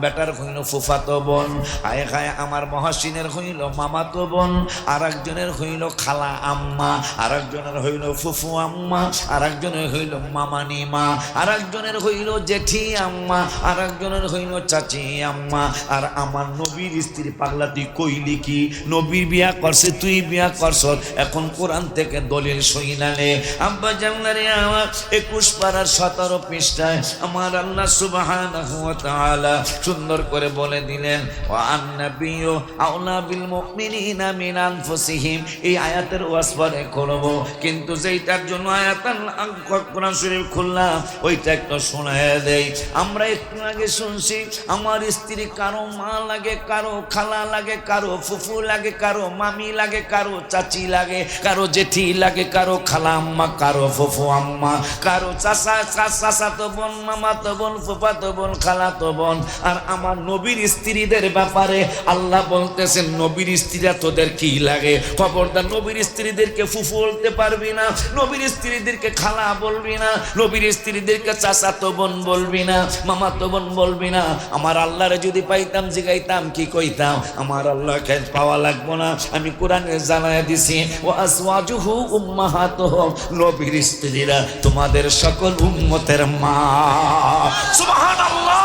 বেটার হইল ফুফাতো বোন, আয় খায় আমার মহাসিনের হইল মামাতো বোন, আর একজনের হইল খালা আম্মা, আর একজনের হইল ফুফু আম্মা, আর একজনের হইল মামানি মা, আর একজনের হইল জেঠি আম্মা, আর একজনের হইল চাচি আম্মা। আর আমার নবীর স্ত্রী পাগলা তুই কইলি কি? নবীর বিয়া করছে, তুই বিয়া করছ, এখন কোরআন থেকে দলিল সইনালে আব্বা জানলারে আমার 21 পারার 17 পৃষ্ঠায় আমার আল্লাহ সুবহানাহু ওয়া তাআলা সুন্দর করে বলে দিলেন, ওয়া আন্নাবিয়্যু আওলা বিল মুমিনিনা মিন আনফুসিহিম। এই আয়াতের ওয়াজ পরে করব, কিন্তু যেইটার জন্য আয়াতুল কোরআন শরীফ খুললাম ওইটা একটু শোনায় দেই। আমরা একটু আগে শুনছি আমার স্ত্রী কারো মা লাগে, কারো খালা লাগে, কারো ফুফু লাগে, কারো মামি লাগে, কারো চাচি লাগে, কারো জেঠি লাগে, কারো খালা আম্মা, কারো ফুফু আম্মা, কারো চাচাতো বোন, মামাতো বোন, ফুফাতো বোন, খালাতো বোন। আর আমার নবীর স্ত্রীদের ব্যাপারে আল্লাহ বলতেছেন, নবীর স্ত্রীরা তোদের কি লাগে? খবরদার নবীর স্ত্রীদেরকে ফুফু বলতে পারবি না, নবীর স্ত্রীদেরকে খালা বলবি না, নবীর স্ত্রীদেরকে চাচাতো বোন বলবি না, মামাতো বোন বলবি না। আমার আল্লাহরে যদি পাইতাম জিগাইতাম কি কইতাম? আমার আল্লাহকে পাওয়া লাগবো না, আমি কোরআনে জানায় দিছি, ও আসওয়াজুহু উম্মাহাতুহুম, নবীর স্ত্রীরা তোমাদের সকল উম্মতের মা। সুবহানাল্লাহ,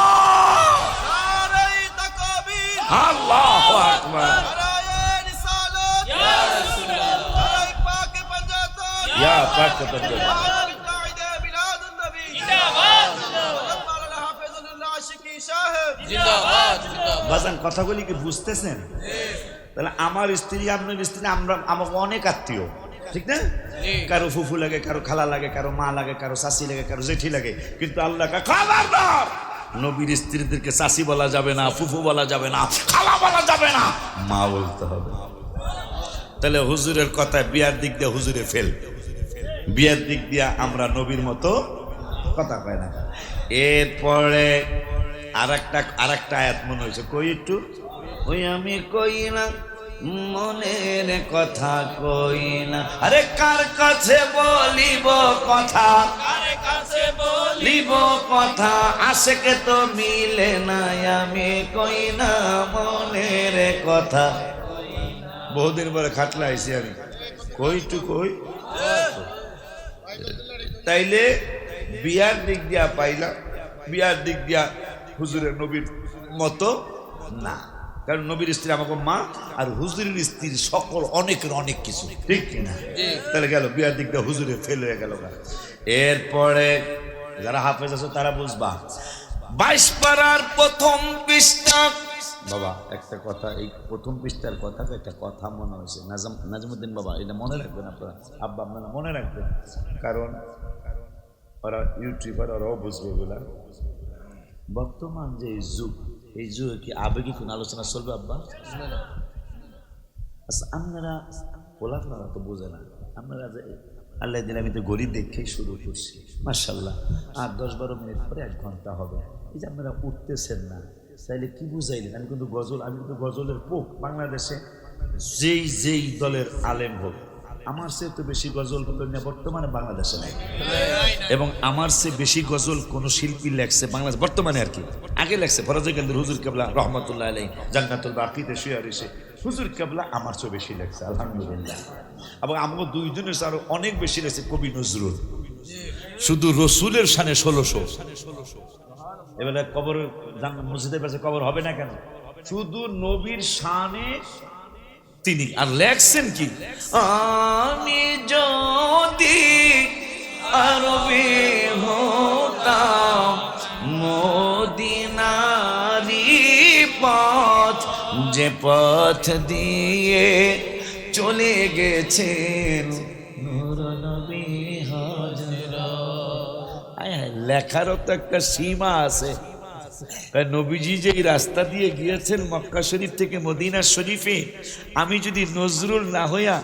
নারায়ে তাকবীর, আল্লাহু আকবার, নারায়ে রিসালাত, ইয়া রাসূলুল্লাহ, নারায়ে পাকে পাঞ্জাতন, ইয়া পাক তদ্দুর। মুতাহিদে মিলাদুন নবী, জিন্দাবাদ জিন্দাবাদ, মাওলানা হাফেজুল্লাহ আশিকি সাহেব, জিন্দাবাদ জিন্দাবাদ। বাজান কথাগুলি কি বুঝতেছেন? তাহলে আমার স্ত্রী, আপনার স্ত্রী, আমরা আমাকে অনেক আত্মীয়, ঠিক না? কারো ফুফু লাগে, কারো খালা লাগে, কারো মা লাগে, কারো চাচি লাগে, কারো জেঠি লাগে, কিন্তু আল্লাহ খবরদার নবীর স্ত্রীদেরকে চাচি বলা যাবে না, ফুফু বলা যাবে না, খালা বলা যাবে না, মা বলতে হবে। তাহলে হুজুরের কথায় বিয়ার দিক দিয়ে হুজুরে ফেল, বিয়ার দিক দিয়ে আমরা নবীর মতো কথা কয় না। এরপরে আর একটা আয়াত মনে হয়েছে, কই একটু, ওই আমি কই না মনের কথা কই না, আরে কার কাছে বলিব কথা, কার কাছে বলিব কথা, আশেকে তো মিলে না, আমি কই না মনের কথা। বহুদিন পরে খাটলা আইছি আমি, কই টু কই। তাইলে বিয়ার দিক দিয়া পাইলাম, বিয়ার দিক দিয়া হুজুরের নবীর মতো না, কারণ নবীর স্ত্রী আমাকে মা, আর হুজুরের স্ত্রীর সকল অনেকের অনেক কিছু, ঠিক কিনা? তাহলে গেল বিয়ার দিক দিয়ে হুজুরে ফেল হয়ে গেল। এরপরে যারা হাফেজ আছে তারা বুঝবা, 22 পারার প্রথম পৃষ্ঠা। বাবা একটা কথা, এই প্রথম পৃষ্ঠার কথা, একটা কথা মনে হয়েছে, নাজমুদ্দিন বাবা, এটা মনে রাখবেন আপনারা, আব্বা আপনারা মনে রাখবেন, কারণ ওরা ইউটিউবার, ওরাও বুঝবে এগুলা। বর্তমান যে যুগ, এই যুগে কি আবেগী কোন আলোচনা চলবে আব্বা? আচ্ছা, আপনারা পোলাফারা তো বোঝে না, আপনারা যে আল্লাহ দিন, আমি তো গরিব দেখেই শুরু করছি, মাশাআল্লাহ, আর 10-12 মিনিট পরে 1 ঘন্টা হবে। এই যে আপনারা উঠতেছেন না, তাইলে কি বুঝাইলেন? আমি কিন্তু গজলের পোক, বাংলাদেশে যেই দলের আলেম হোক, আমার চেয়ে তো বেশি গজল না বর্তমানে বাংলাদেশে নাই, এবং আমার চেয়ে বেশি গজল কোন শিল্পী লেখছে বাংলাদেশ বর্তমানে আর কি, আগে লেখছে ফরাজকান্দির হুজুর কেবলা রহমাতুল্লাহ আলাইহি জান্নাতুল বাকিতে শুয়ে রয়েছে, হুজুর কেবলা আমার চেয়ে বেশি লেখছে আলহামদুলিল্লাহ। এবং আমাকে দুইজনের আরো অনেক বেশি লেখছে কবি নজরুল, শুধু রসুলের শানে 1600। এবারে কবর মসজিদের পাশে কবর হবে না কেন? শুধু নবীর শানে তিনি, আর লেখছেন কি, আমি যদি আরবি হতাম মদিনারি পথ, যে পথ দিয়ে চলে গেছেন নূর নবী হযরত। লেখারও তো একটা সীমা আছে। নবীজি যে রাস্তা দিয়ে গিয়েছেন মক্কা শরীফ থেকে মদিনা শরীফে, আমি যদি নজরুল না হইয়া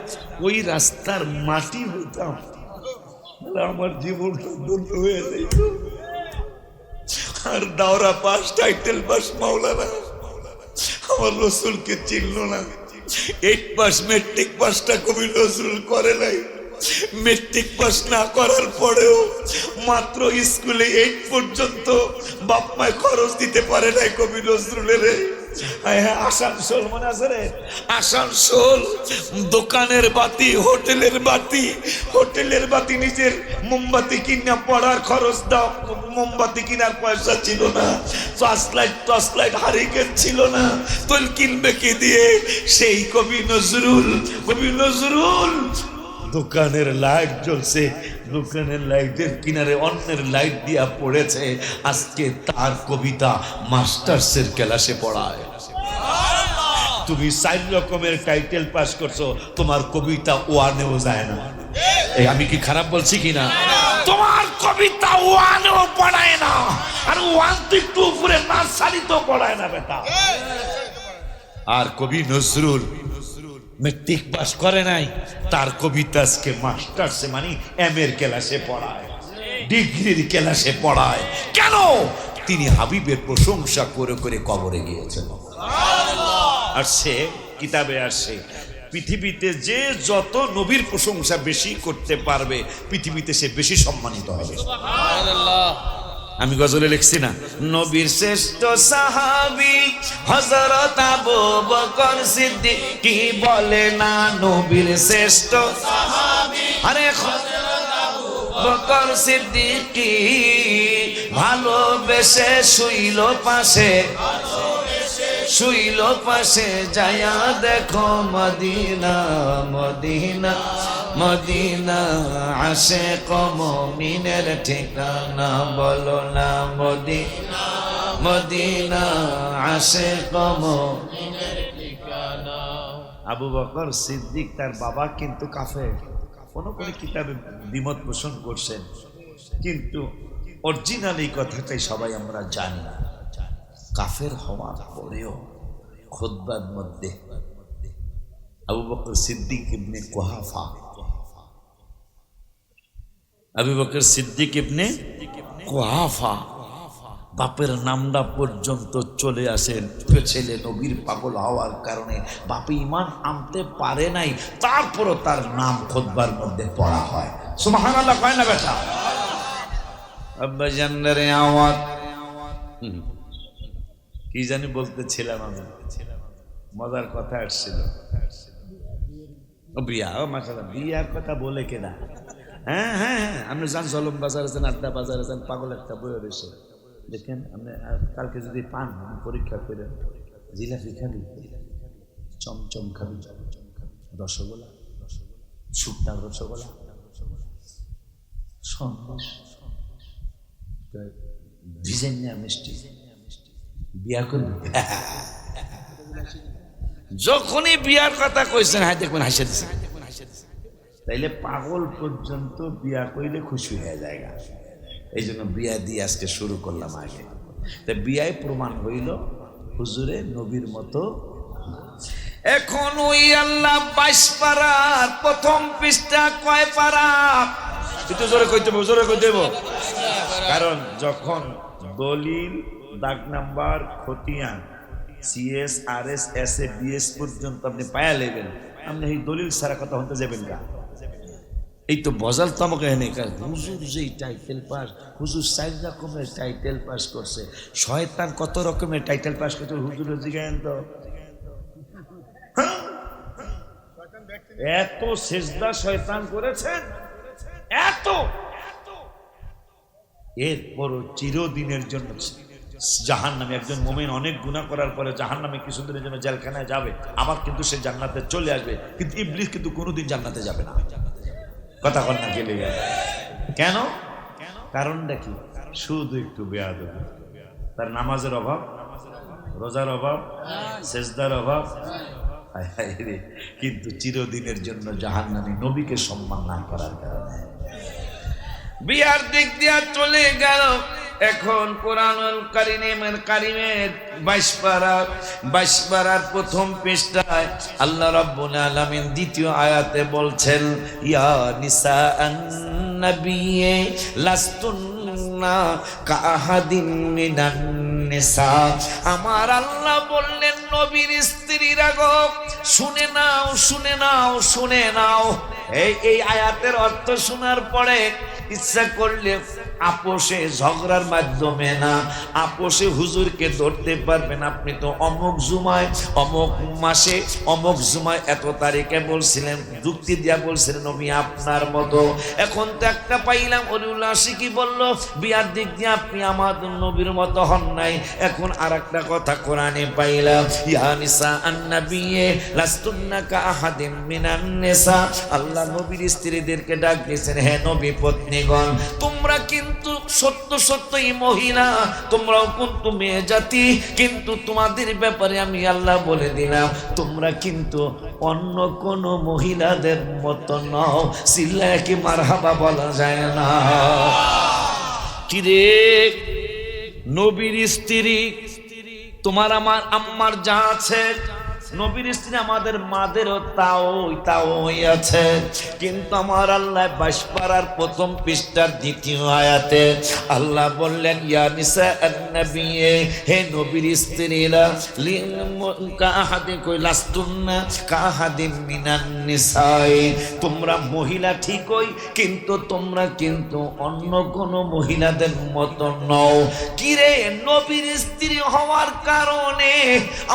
ওই রাস্তার মাটি হইতাম, আমার জীবনটা ধন্য হয়ে যাইত। আর দাওরা পাস, টাইটেল পাস মাওলানা, আমার রসুলকে চিনল না। 8 পাস মেট্রিক পাসটা কবি নজরুল করে নাই, মেট্রিক পাস না করার পরেও মাত্র স্কুলে 8 পর্যন্ত বাপ মায় খরচ দিতে পারে নাই কবি নজরুলের। হ্যাঁ, আসানসোল মনে আছে রে? আসানসোল দোকানের বাতি, হোটেলের বাতি নিজের মোমবাতি কিনা পড়ার খরচ দাও, মোমবাতি কিনার পয়সা ছিল না, টর্চ লাইট হারিকেন ছিল না, তোল কিনবে কি দিয়ে? সেই কবি নজরুল দোকানের লাইট জ্বলছে, দোকানের লাইটের কিনারে অন্যের লাইট দিয়া পড়েছে। আজকে তার কবিতা মাস্টার্সের ক্লাসে পড়ায়। তুমি 4 রকমের টাইটেল পাস করছো, তোমার কবিতা ওয়ানেও যায় না। এই আমি কি খারাপ বলছি কিনা? তোমার কবিতা ওয়ানেও পড়ায় না, আর ওয়ান তো একটু উপরে নার্সারি তো পড়ায় না বেটা। আর কবি নজরুল মেট্রিক পাস করে নাই, তার কবিতা আজকে মাস্টার্সে মানে এম এর ক্লাসে পড়ায়, ডিগ্রির ক্লাসে পড়ায়। কেন? তিনি হাবিবের প্রশংসা করে করে কবরে গিয়েছেন। আর সে কিতাবে আসে পৃথিবীতে যে যত নবীর প্রশংসা বেশি করতে পারবে, পৃথিবীতে সে বেশি সম্মানিত হবে। আমি গজলে লিখছি না, নবীর শ্রেষ্ঠ সাহাবী হযরত আবু বকর সিদ্দিক, কি বলে না নবীর শ্রেষ্ঠ সাহাবী, আরে হযরত আবু বকর সিদ্দিক ভালোবেসে শুইল পাশে যায়া দেখো মদিনা মদিনা মদিনা, আশিক মুমিনের ঠিকানা, বলো না মদিনা মদিনা, আশিক মুমিনের ঠিকানা। আবু বকর সিদ্দিক তার বাবা কিন্তু কাফের, কোন কিতাবে দ্বিমত পোষণ করছেন, কিন্তু অরিজিনাল এই কথাটাই সবাই আমরা জানি। কাফের হওয়ার পরেও খুতবার মধ্যে আবু বকর সিদ্দিক ইবনে কুহাফা, আবু বকর সিদ্দিক ইবনে কুহাফা বাপের নামটা পর্যন্ত চলে আসেন। ছেলে নবীর পাগল হওয়ার কারণে বাপে ঈমান আনতে পারে নাই, তারপরও তার নাম খুতবার মধ্যে পড়া হয়। সুবহানাল্লাহ কয় না বেটা? আব্বা জানরে আওয়াজ কি জানি বলতেছিলাম আমি, মজার কথা আসছিল। বিয়ার কথা বলে কেনা? হ্যাঁ হ্যাঁ হ্যাঁ, আপনি যান জলম বাজার আছেন, আড্ডা বাজার আছেন, পাগল একটা বইয়ে রয়েছে, দেখেন আপনি কালকে যদি পান পরীক্ষা করে জিলাপি খাবি, চমচম খাবি, রসগোল্লা, শুকনা রসগোল্লা, সন্দেশ, ভিজেনিয়া মিষ্টি, বিয়া করবি? যখনই বিয়ার কথা কইছেন হাই দেখবেন হাসে দিচ্ছেন। তাইলে পাগল পর্যন্ত বিয়া কইলে খুশি হয়ে যায়। এই জন্য বিয়া দিয়ে আজকে শুরু করলাম আগে। তা বিয়ায় প্রমাণ হইল হুজুরে নবীর মতো। এখন ওই আল্লাহ 22 পারার প্রথম পৃষ্ঠা কয় পারা? একটু জোরে কইতে হবে, জোরে কইতে হবে, কারণ যখন দলিল দাগ নাম্বার খতিয়ান CS RS SA BS পর্যন্ত আপনি পায়া লেবেন, আপনি এই দলিল সারা কথা হতে যাবেন না। এই তো বজাল তমকে এনে হুজুর যেই টাইটেল পাস, হুজুর 4 রকমের টাইটেল পাস করছে, শয়তান কত রকমের টাইটেল পাস করছে হুজুরের জিজ্ঞাসা তো। এত সেজদা শয়তান করেছেন, এত, এরপরও চিরদিনের জন্য জাহান্নামে। একজন মুমিন অনেক গুনাহ করার পরে জাহান্নামে কিছুদিনের জন্য জেলখানায় যাবে, আবার কিন্তু সে জান্নাতে চলে আসবে, কিন্তু ইবলিস কিন্তু কোনোদিন জান্নাতে যাবে না। কথা কন না গেলে কেন? কারণটা কি? শুধু একটু বেয়াদবি, তার নামাজের অভাব, রোজার অভাব, সেজদার অভাব, কিন্তু চিরদিনের জন্য জাহান্নামে নবীকে সম্মান না করার কারণে বিয়ার দিক দিয়া চলে গেল। এখন কোরআনুল কারিমের 22 পারার প্রথম পৃষ্ঠায় আল্লাহ রাব্বুল আলামিন দ্বিতীয় আয়াতে বলছেন, ইয়া নিসাআন নাবিয়্যি লাস্তুন্না কাআহাদিন মিনান নিসা। আমার আল্লাহ বললেন নবীর স্ত্রীরা গো, শুনে নাও শুনে নাও শুনে নাও, এই আয়াতের অর্থ শোনার পরে ইচ্ছা করলে আপোষে ঝগড়ার মাধ্যমে না, আপোষে হুজুরকে ধরতে পারবেন। আপনি তো অমুক জুমায় অমুক মাসে অমুক জুমায় এত তারিখে বলছিলেন, যুক্তি দিয়া বলছিলেন নবী আপনার মতো। এখন তো একটা পাইলাম অলিউল্লাহ আশিকি বলল বিয়ার দিক দিয়ে আপনি আমাদের নবীর মতো হন নাই। এখন আর একটা কথা কোরআনে পাইলাম, ইয়া নিসা আন-নাবিয়্যে লাস্তুন্না কাআহাদিম মিনান নিসা। আল্লাহ নবীর স্ত্রীদেরকে ডাক দিয়েছেন, হে নবী পত্নীগণ, তোমরা কিন্তু সত্য সত্যই মহিলা, তোমরাও কিন্তু মেয়ে জাতি, কিন্তু তোমাদের ব্যাপারে আমি আল্লাহ বলে দিলাম তোমরা কিন্তু অন্য কোন মহিলাদের মতো নও। চিল্লায় কি মারহাবা বলা যায় না? কিরে নবীর স্ত্রী তোমার আমার আম্মার যা আছে, নবীর স্ত্রী আমাদের মাদেরও তাওই আছে। কিন্তু আমার আল্লাহ 22 পারার প্রথম পৃষ্ঠার দ্বিতীয় আয়াতে আল্লাহ বললেন, ইয়া নিসা আন-নাবিয়্যে, হে নবীর স্ত্রীরা, লাস্তুন্না কাআহাদিম মিনান নিসাই, তোমরা মহিলা ঠিকই, কিন্তু তোমরা কিন্তু অন্য কোন মহিলাদের মতো নও। কিরে নবীর স্ত্রী হওয়ার কারণে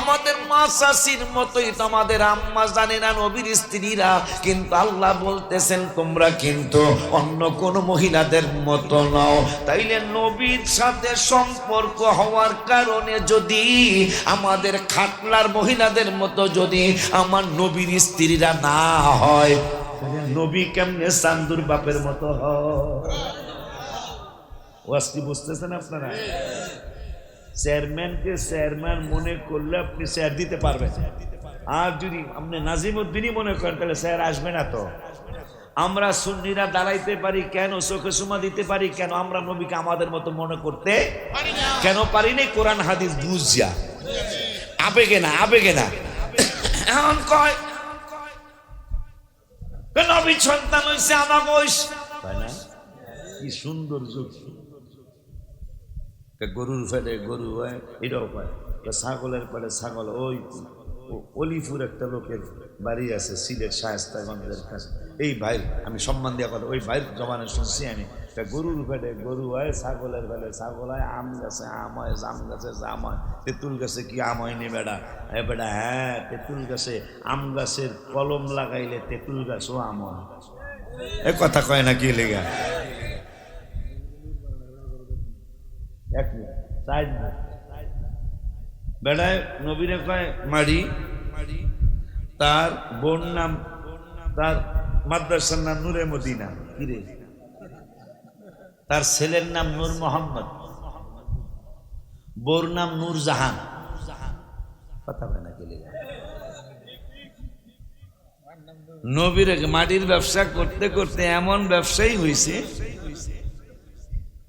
আমাদের মা শাশির মতোই তো আমাদের আম্মা জানে না নবীর স্ত্রীরা, কিন্তু আল্লাহ বলতেছেন তোমরা কিন্তু অন্য কোন মহিলাদের মতো নও। তাইলে নবীর সাথে সম্পর্ক হওয়ার কারণে যদি আমাদের খাটলার মহিলাদের মতো যদি আমার নবীর স্ত্রীরা না হয়, নবী কেমনে চান্দুর বাপের মতো হয়? ওয়াস্তি বুঝতেছেন আপনারা? চেয়ারম্যানকে চেয়ারম্যান মনে করলে আপনি চেয়ার দিতে পারবেন, আর যদি আপনি নাজিমউদ্দিনই মনে করেন তাহলে চেয়ার আসবে না। তো আমরা সুন্নিরা দাঁড়াইতে পারি কেন, চোখে সুমা দিতে পারি কেন? আমরা নবীকে আমাদের মতো মনে করতে কেন পারি না? কোরআন হাদিস বুঝিয়া, আবেগে না। এখন কয় নবীর সন্তান হইছে আমার বয়স, তাই না? কি সুন্দর যুগ। গরুর ফেলে গরু হয়, এটাও পায়। ছাগলের পেলে ছাগল। ওই অলিপুর একটা লোকের বাড়ি আছে সিলেট শায়েস্তাগঞ্জের কাছে, এই ভাই আমি সম্মান দেওয়া কথা, ওই ভাইয়ের জমানে শুনছি আমি, গরুর ফেলে গরু হয়, ছাগলের ফেলে ছাগল হয়, আম গাছে আম হয়, জাম গাছে জাম হয়, তেঁতুল গাছে কি আম হয়নি বেড়া? বেড়া হ্যাঁ, তেঁতুল গাছে আম গাছের কলম লাগাইলে তেঁতুল গাছও আম হয়। এ কথা কয় না কি লেগা? এক মিনিট, 4 মিনিট। বেড়ায় নবীরে কয় মারি, তার বোন নাম, তার মাদ্রাসার নাম নূরে মদিনা, কিরে তার ছেলের নাম নূর মোহাম্মদ, বোর নাম নূর জাহান। কথা বলে না গেলে নবীর মাটির ব্যবসা করতে করতে এমন ব্যবসায়ী হয়েছে,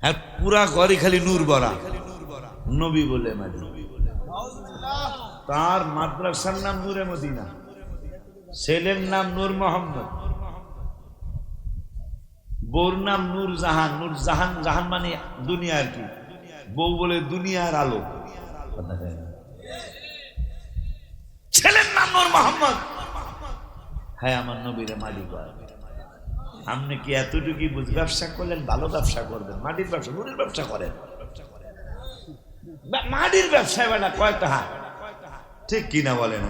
আর পুরা ঘরে খালি নূর ভরা, নবী বলে মাটি। তার মাদ্রাসার নাম নূরে মদিনা, ছেলের নাম নূর মোহাম্মদ, বউর নাম নূর জাহান। নূর জাহান, জাহান মানে দুনিয়া আর কি, বউ বলে দুনিয়ার আলো। ছেলের নাম নূর মোহাম্মদ। হ্যাঁ, আমার নবীরে মালিক হয়। আপনি কি এতটুকু বুঝ? ব্যবসা করলেন, ভালো ব্যবসা করবেন, মাটির ব্যবসা, নূরের ব্যবসা করেন। মাটির ব্যবসায় বেলা কয়টা হাত, ঠিক কিনা বলেন?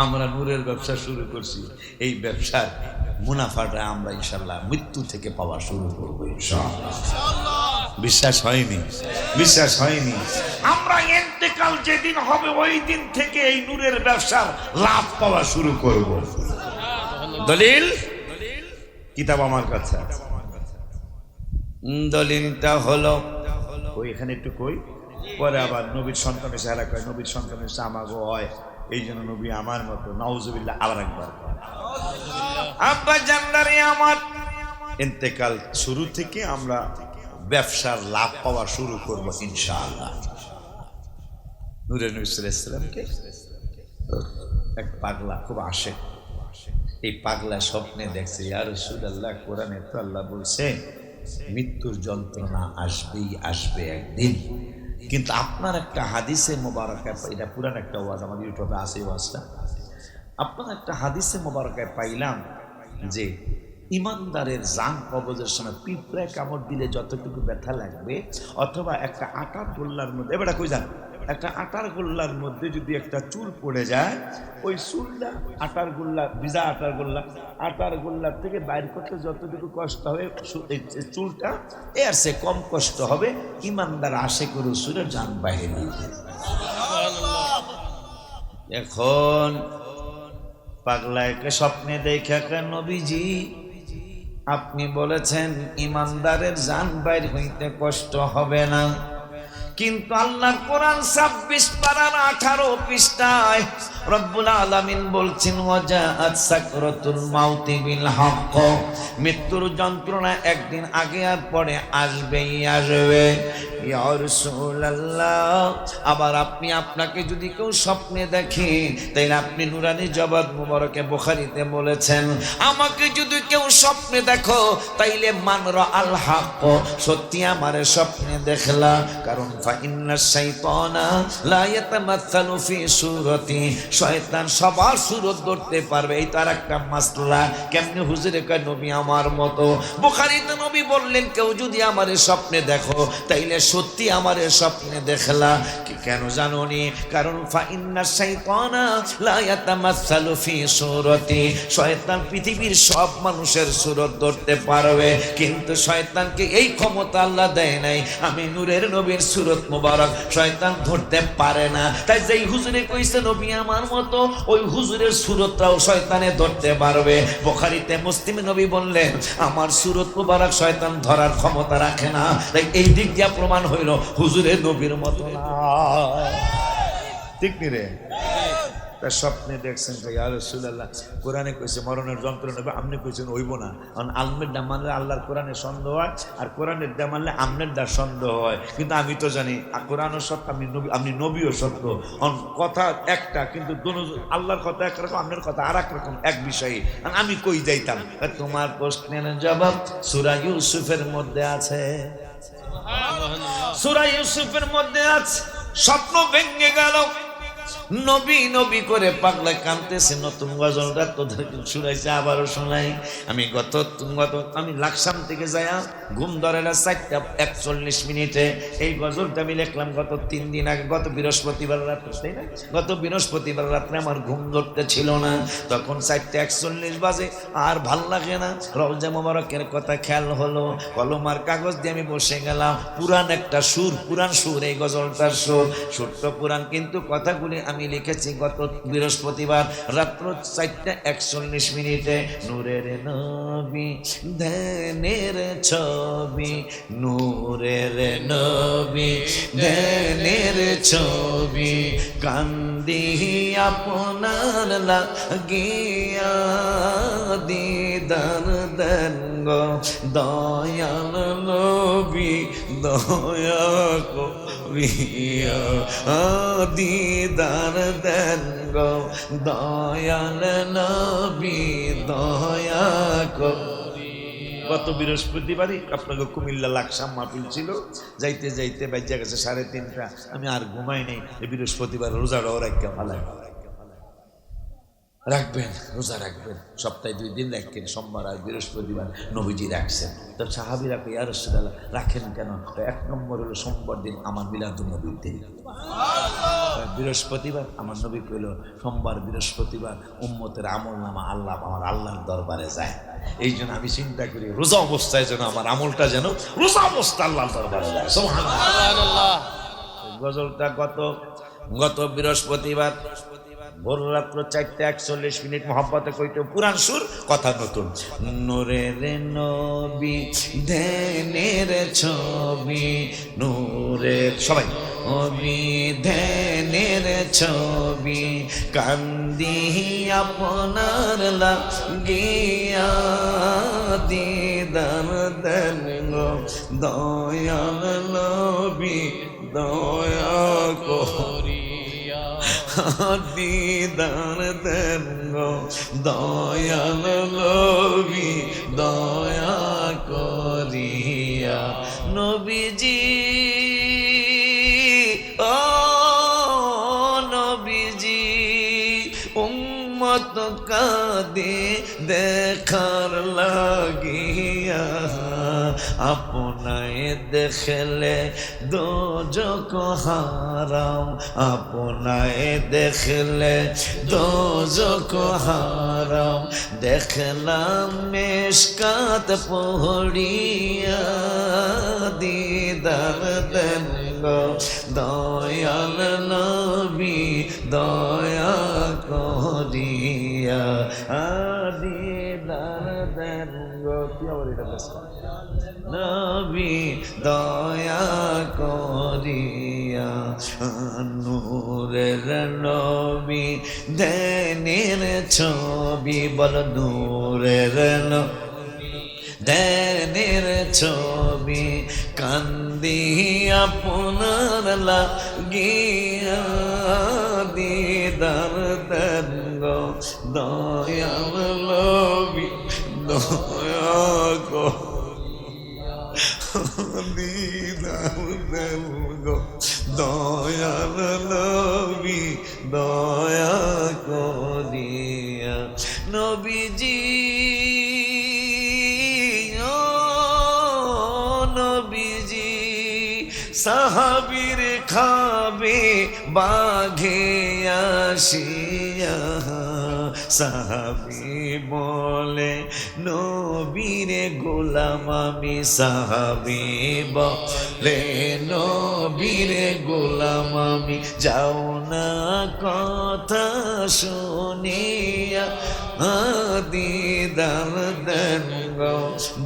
আমরা নূরের ব্যবসা শুরু করছি, এই ব্যবসার মুনাফাটা আমরা ইনশাল্লাহ মৃত্যু থেকে পাওয়া শুরু করবো ইনশাআল্লাহ। বিশ্বাস হয়নি? বিশ্বাস হয়নি? আমরা ইন্তেকাল যেদিন হবে ওই দিন থেকে এই নূরের ব্যবসার লাভ পাওয়া শুরু করব। দলিল কিতাব আমার কাছে আছে। দলিলটা হলো ওই এখানে একটু কই, পরে আবার নবীর সন্তান এসে হারা কয়, নবীর সন্তান এসে আমাগো হয়, এই জন্য নবী আমার মতো, নাউজুবিল্লাহ। আবার একবার আব্বা জানদারে আমার ইন্তেকাল শুরু থেকে আমরা ব্যবসার লাভ পাওয়া শুরু করব ইনশাআল্লাহ। নূরে নবী সাল্লাল্লাহু আলাইহি ওয়াসাল্লামকে এক পাগলা খুব আসে, এই পাগলা স্বপ্নে দেখছে, ইয়া রাসূলুল্লাহ, কোরআনে তো আল্লাহ বলছেন মৃত্যুর যন্ত্রণা আসবেই আসবে একদিন, কিন্তু আপনার একটা হাদিসে মোবারকায়, এটা পুরান একটা ওয়াজ, আমার ইউটিউবে আছে ওয়াজটা, আপনার একটা হাদিসে মোবারকায় পাইলাম যে ইমানদারের জান কবজের সময় পিঁপড়ায় কামড় দিলে যতটুকু ব্যথা লাগবে, অথবা একটা আটার গোল্লার মধ্যে, এবার কই যান, একটা আটার গোল্লার মধ্যে যদি একটা চুল পড়ে যায়, ওই চুলটা আটার গোল্লা, ভিজা আটার গোল্লার থেকে বাইর করতে যতটুকু কষ্ট হবে, এই চুলটা এর সে কম কষ্ট হবে ইমানদার আশিকুর রাসূলের জান বাহির হইতে। এখন পাগলাকে স্বপ্নে দেখা কেন নবীজি আপনি বলেছেন ইমানদারের জান বাইর হইতে কষ্ট হবে না, কিন্তু আল্লাহর কোরআন 26 পারার 18 পৃষ্ঠায় রব্বুল আলামিন বলছেন ওয়াজাআত সাকরাতুল মাউতি বিল হক, মৃত্যুর যন্ত্রণা একদিন আগে আর পরে আসবেই আসবে। ইয়া রাসূলুল্লাহ, আবার আপনাকে যদি কেউ স্বপ্নে দেখে, তাইলে আপনি নুরানি জবাব মুবারকে বুখারীতে বলেছেন, আমাকে যদি কেউ স্বপ্নে দেখো তাইলে মান রাআল হক, সত্যি আমারে স্বপ্নে দেখলা, কারণ ফাইন্না শাইতানা লা ইয়াতামাসসালু ফি সূরাতি, শয়তান সবার সুরত ধরতে পারবে। এই তার একটা মাসলা। কেমনে হুজুরে কয় নবী আমার মতো। বুখারীতে নবী বললেন কেউ যদি আমারে স্বপ্নে দেখো তাইলে সত্যি আমারে স্বপ্নে দেখলা। কি কেন জানোনি? কারণ ফাইন্না শাইতানা লা ইয়াতামাসসালু ফি সূরাতি, শয়তান পৃথিবীর সব মানুষের সুরত ধরতে পারবে, কিন্তু শয়তানকে এই ক্ষমতা আল্লাহ দেয় নাই। আমি নূরের নবীর সুরত মুবারক শয়তান ধরতে পারে না। তাই যেই হুজুরে কইছে নবী আমার মতো, ওই হুজুরের সুরতটাও শয়তানে ধরতে পারবে। বুখারীতে মুসলিমে নবী বললেন আমার সুরত মুবারক শয়তান ধরার ক্ষমতা রাখে না। তাই এই দিক দিয়ে প্রমাণ হইল হুজুরের নবীর মতো না। ঠিক নি রে? তার স্বপ্নে দেখছেন ইয়া রাসূলুল্লাহ, কোরআনে কইছে মরণের যন্ত্রণা হবে, আপনি কইছেন হইব না। কারণ আলমের দাম মানলে আল্লাহর কোরআনে সন্দেহ হয়, আর কোরআনের দাম মানলে আমনের দ্বার সন্দেহ হয়। কিন্তু আমি তো জানি কোরআনও সত্য, আপনি নবীও সত্য, কথা একটা, কিন্তু আল্লাহর কথা একরকম, আমনের কথা আর এক রকম, এক বিষয়ে। আমি কই যাইতাম? তোমার প্রশ্নের জবাব সূরা ইউসুফের মধ্যে আছে। সূরা ইউসুফের মধ্যে আছে। স্বপ্ন ভেঙে গেল, নবী নবী করে পাগলা কাঁদতেছে। নতুন গজলটা তোদেরকে শুনাইছে, আবারও শোনাই। আমি লাকসাম থেকে যাইয়া ঘুম ধরে না 4:41 এই গজলটা আমি লিখলাম গত 3 দিন আগে, গত বৃহস্পতিবার রাত্রে, তাই না? গত বৃহস্পতিবার রাত্রে আমার ঘুম ধরতে ছিল না, তখন 4:41 বাজে। আর ভাল লাগে না, রওজা মোবারকের কথা খেয়াল হলো, কলম আর কাগজ দিয়ে আমি বসে গেলাম। পুরান একটা সুর, পুরান সুর, এই গজলটার সুরটা পুরান, কিন্তু কথাগুলি আমি লিখেছি গত বৃহস্পতিবার রাত্র 4:41। নূরের নবী ধ্যানের ছবি, নূরের নবী ধ্যানের ছবি, কান্দি আপনার লাগিয়া, দিদার দেন গো দয়াল নবী, দয়া করিয়া, দিদার দেন গো দয়াল নবী, দয়া করিয়া। গত বৃহস্পতিবারই আপনাকে কুমিল্লা লাকসাম মাহফিল ছিল, যাইতে যাইতে বাজ্যা গেছে 3:30। আমি আর ঘুমাই নাই। এই বৃহস্পতিবার রোজাটাও রাখতে ভালো রাখবেন, রোজা রাখবেন, সপ্তাহে 2 দিন রাখেন, সোমবার আর বৃহস্পতিবার নবীজি রাখছেন। তো সাহাবীরা কই ইয়া রাসূলুল্লাহ রাখেন কেন? 1 নম্বর হলো সোমবার দিন আমার মিলাদুন নবীর দিন, বৃহস্পতিবার আমার নবী কইল সোমবার বৃহস্পতিবার উম্মতের আমলনামা আল্লাহ আমার আল্লাহর দরবারে যায়। এই জন্য আমি চিন্তা করি রোজা অবস্থায় যেন আমার আমলটা যেন রোজা অবস্থা আল্লাহর দরবারে যায়। সুবহানাল্লাহ। গজলটা গত বৃহস্পতিবার ভোর রাত্র 4:41 মোহাম্মতে কইতে, পুরান সুর, কথা নতুন। নূরের নবী ধ্যানের ছবি, নূরের সবাই নবী ধ্যানের ছবি, কান্দি আপনার লাগিয়া, দিদার দেন গো দয়াল নবী, দয়া করিয়া, দিদার দেন গো দয়াল নবী, দয়া করিয়া। নবীজি ও নবীজি, উম্মত কাঁদে দেখার লাগিয়া আপনায় দেখলে দোজক হারাম আপনায় দেখলে দোজক হারাম দেখলাম মেশকাত পড়িয়া দিদার দেন গো দয়াল নবী দয়া করিয়া দিদার দেন গো কি আবার এটা নবী দয়া করিয়া নূরের নবী দেনের ছবি বল নূরের দেনের ছবি কান্দি আপনার লাগিয়া দিদার দেন গো দয়াল নবী দয়া দিদার দেন গো দয়াল নবী দয়া করিয়া নবীজি নবীজি সাহাবীর খাবে বাঘে আসিয়া সাহাবী বলে নবীর গোলাম আমি সাহাবী বলে নবীর গোলাম আমি যাও না কথা শুনিয়া দিদার দেন গো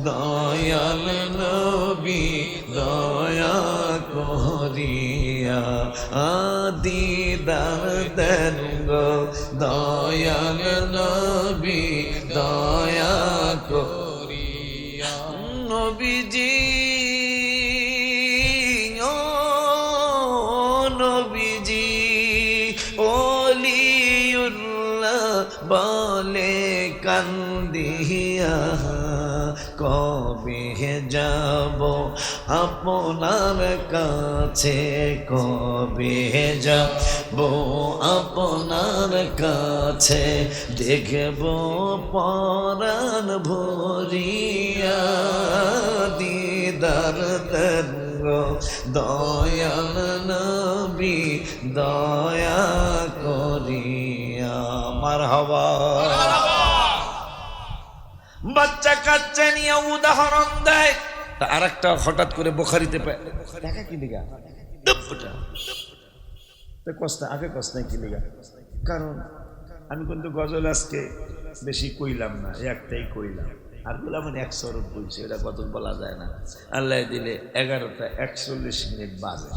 দয়াল নবী দয়া করিয়া দিদার দেন গো দয়াল নবী দয়া করিয়া নবীজি ও নবীজি ওলিউল্লাহ বলে কান্দিয়া কবে যাব আপনার কাছে কবে যাব আপনার কাছে দেখব পরাণ ভরিয়া দিদার দেন গো দয়াল নবী দয়া করিয়া মারহাবা বাচ্চা কাচ্চা নিয়ে উদাহরণ দেয় তা আর একটা হঠাৎ করে বুখারীতে টাকা কি লিগা কষ্ট আগে কষ্ট নাই কি লিগা কারণ আমি কিন্তু গজল আজকে বেশি কইলাম না একটাই কইলাম আর বললাম 100 রূপ বলছি এটা কত বলা যায় না আল্লাহ দিলে 11টা 41 মিনিট বাজে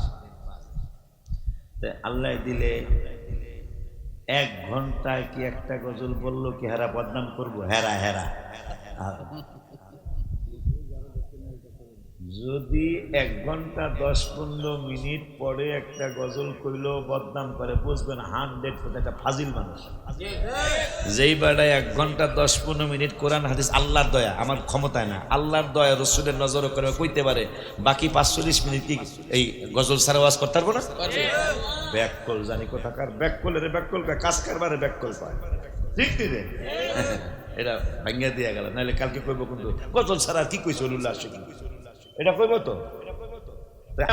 আল্লাহ দিলে 1 ঘন্টায় কি একটা গজল বললো কি হেরা বদনাম করবো হেরা হেরা যদি 1 ঘন্টা 10-15 মিনিট পরে একটা গজল কইলো বদনাম করে বুঝবেন 100% একটা ফাজিল মানুষ যেই বাড়ায় 1 ঘন্টা 10-15 মিনিট কোরআন হাদিস আল্লাহর দয়া আমার ক্ষমতায় না আল্লাহর দয়া রসুলের নজরে করে কইতে পারে বাকি 45 মিনিট কি এই গজল সারা ওয়াজ করতে পারবো না ব্যাককল জানি কোথাকার ব্যাককলের ব্যাককল কাজ কারবারে ব্যাককল পায় ঠিক রে এটা ভাঙ্গা দিয়া গেল নাহলে কালকে কইব কিন্তু গজল ছাড়া কি কইছ উল্লাহ আশিক এটা কইব তো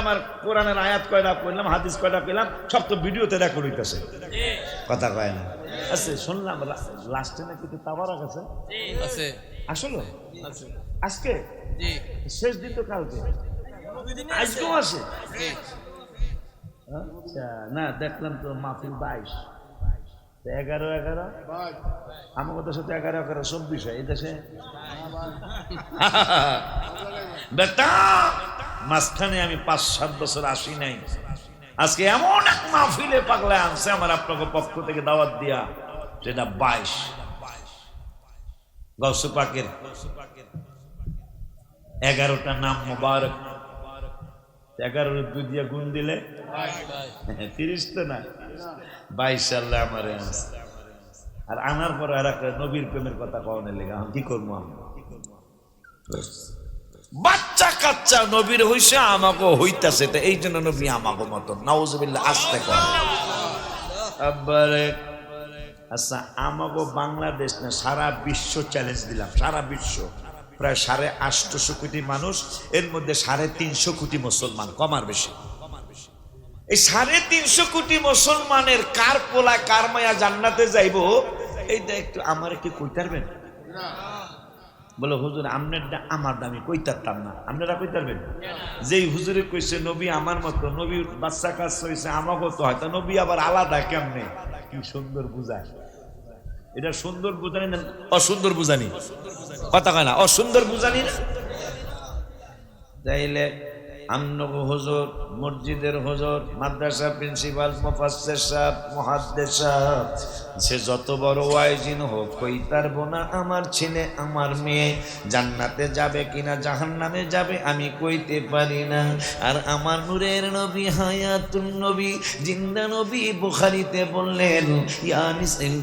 আমার কোরআনের আয়াত কয়টা কইলাম হাদিস কয়টা কইলাম সব তো ভিডিওতে রেকর্ড হইতাছে কথা কয় না আচ্ছা শুনলাম লাস্টে নাকি তো তাবারক আছে আছে আসলে আছে আজকে জি শেষ দিন তো কালকে আজকেও আছে জি আচ্ছা না দেখলাম তো মাহফিল 22 11 আমার দেশে তো 11 24 হয় এই দেশে বেটা মাঝখানে আমি 5-7 বছর আসি নাই আজকে এমন এক মাহফিলে পাগলা আনছে আমার আপনাকে পক্ষ থেকে দাওয়াত দিয়া যেটা 22 গাউসে পাকের 11টা নাম মুবারক 11 2 দিয়া গুণ দিলে 30 তো না 22 সালে আমার আর আনার পর আর একটা নবীর প্রেমের কথা কওয়ানোর লেগে কি করবো আমি বাচ্চা কাচ্চা নবীর হইছে আমাকে হইতাছে তো এই জন্য নবী আমাকে মতন নাউজুবিল্লাহ আস্তে করে আব্বারে আচ্ছা, আমাকে বাংলাদেশ না সারা বিশ্ব চ্যালেঞ্জ দিলাম, সারা বিশ্ব প্রায় 850 কোটি মানুষ, এর মধ্যে 350 কোটি মুসলমান, কম আর বেশি। এই 350 কোটি মুসলমানের কার পোলা কার মায়া জান্নাতে যাইব, এইটা একটু আমার কি কইতে পারবেন? বলে হুজুর আপনারটা আমার দামি কইতারতাম না, আপনারা কইতে পারবেন? যেই হুজুরে কইছে নবী আমার মতো, নবীর বাচ্চা কাজ হয়েছে আমাকে তো হয়তো, নবী আবার আলাদা কেমনে, কি সুন্দর বুঝায়। এটা সুন্দর বুঝানি না অসুন্দর বুঝানি? কথা কয় না, অসুন্দর বুঝানি না? তাইলে আমনগো হুজুর, মসজিদের হুজুর, মাদ্রাসা প্রিন্সিপাল, মুফাসসির সাহেব, মুহাদ্দিস সাহেব, সে যত বড় ওয়াইজিন হোক, কই পারবো না আমার ছেলে আমার মেয়ে জান্নাতে যাবে কিনা জাহান্নামে যাবে আমি কইতে পারি না। আর আমার নূরের নবী, হায়াতুন নবী, জিন্দা নবী বুখারীতে বললেন,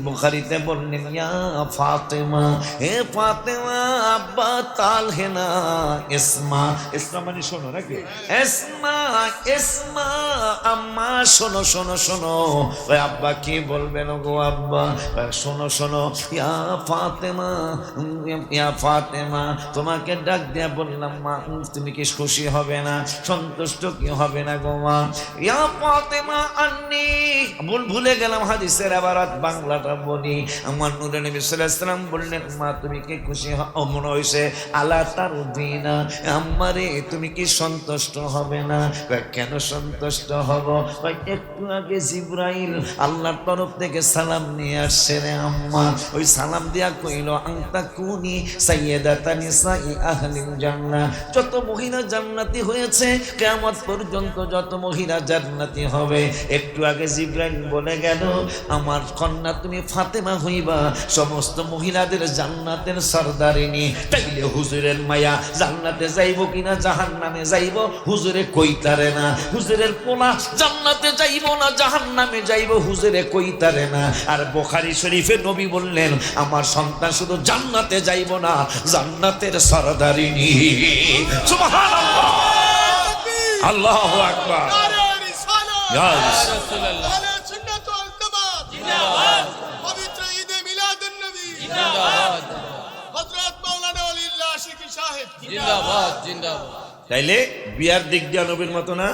বুখারীতে বললেন, ইয়া ফাতেমা, হে ফাতেমা, আব্বা তালহে না ইসমা, ইসমা মানে শোনো নাকি, ইসমা ইসমা, আম্মা শোনো শোনো শোনো। ওই আব্বা কি বলবেন গো আব্বা, শোনো শোনো, ইয়া ফাতেমা, ইয়া ফাতেমা, তোমাকে ডাক দিয়া বললাম মা, তুমি কি খুশি হবে না, সন্তুষ্ট কি হবে না গো মা? ইয়া ফাতেমা আন্নি, ভুলে গেলাম হাদিসের আবারাত, বাংলাটা বলি। আমার নূরে নবী সাল্লাল্লাহু আলাইহি ওয়াসাল্লাম বললেন, মা তুমি কি খুশি মনে হইছে? আলা তারদিনা, আম্মারে তুমি কি সন্তুষ্ট হবে না? কেন সন্তুষ্ট হব? একটু আগে জিবরাইল আল্লাহর তরফ থেকে সালাম নিয়ে আসছে রে আম্মা, ওই সালাম দিয়া কইল, আনতা কুনি সাইয়্যিদাতা নিসাই আহলিল জান্নাহ, যত মহিলা জান্নাতি হয়েছে কিয়ামত পর্যন্ত যত মহিলা জান্নাতি হবে। একটু আগে জিবরাইল বলে গেল, আমার কন্যা তুমি ফাতেমা হইবা সমস্ত মহিলাদের জান্নাতের সরদারিনী। তাইলে হুজুরের মায়া জান্নাতে যাইব কিনা জাহান্নামে যাইব হুজুরে কইতারে না, হুজুরের পোলা জান্নাতে যাইব না জাহান্নামে যাইব হুজুরে কইতারে না। আর বুখারী শরীফে নবী বললেন, আমার সন্তান শুধু জান্নাতে যাইব না, জান্নাতের সরদারিনী। সুবহানাল্লাহ, আল্লাহু আকবার, নারে রিসালাত, ইয়া রাসূলুল্লাহ, নারে সুন্নাত ওয়াল জামাত, জিন্দাবাদ, পবিত্র ঈদে মিলাদুন নবী, জিন্দাবাদ, হযরত মাওলানা ওলিউল্লাহ আশিকি সাহেব, জিন্দাবাদ জিন্দাবাদ। তাইলে বিয়ার দিক দিয়ে নবীর মতো না,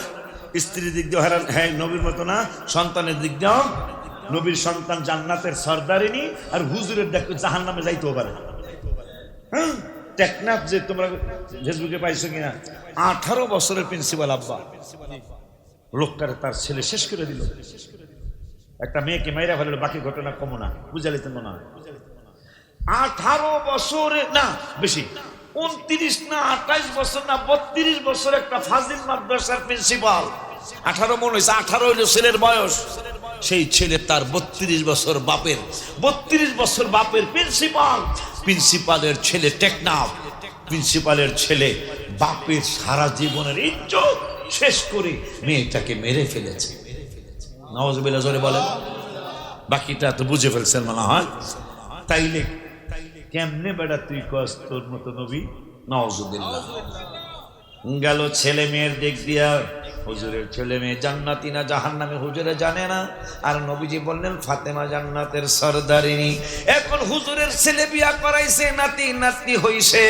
স্ত্রীর দিক দিয়ে হ্যাঁ নবীর মতো না, সন্তানের দিক দিয়েও নবীর সন্তান জান্নাতের সরদারিনী। আর হুজুরের দেখো জাহান্নামে যাইতেও পারে। হ্যাঁ, টেকনাফ যে তোমরা ফেসবুকে পাইছো কিনা, 18 বছরের প্রিন্সিপাল আব্বা, লোকটারে তার ছেলে শেষ করে দিল। একটা মেয়েকে মাইরা ফেলল, বাকি ঘটনা কম না, বুঝা লিতেন মনে হয়। 18 বছরে না বেশি, 29 না 28 বছর না 32 বছর একটা ফাজিল মাদ্রাসার প্রিন্সিপাল। 18 মনে হয়েছে, 18 হইল ছেলের বয়স। সেই ছেলে তার 32 বছর বাপের, 32 বছর বাপের প্রিন্সিপাল, প্রিন্সিপালের ছেলে টেকনাফ, প্রিন্সিপালের ছেলে বাপের সারা জীবনের ইজ্জত শেষ করে মেয়েটাকে মেরে ফেলেছে। নাউজুবিল্লাহ জোরে বলেন। বাকিটা তো বুঝে ফেলছেন মনে হয়। তাইলে কেমনে বেড়া তুই কস তোর মতো নবী? নাউজুবিল্লাহ। গেল ছেলে মেয়ের দিক দিয়া, হুজুরের ছেলে মেয়ে জান্নাতি না জাহান্নামে হুজুরে জানে না। আর নবীজি বললেন ফাতেমা জান্নাতের সরদারিনী। এখন হুজুরের ছেলে বিয়া করাইছে, নাতি নাতনি হইছে,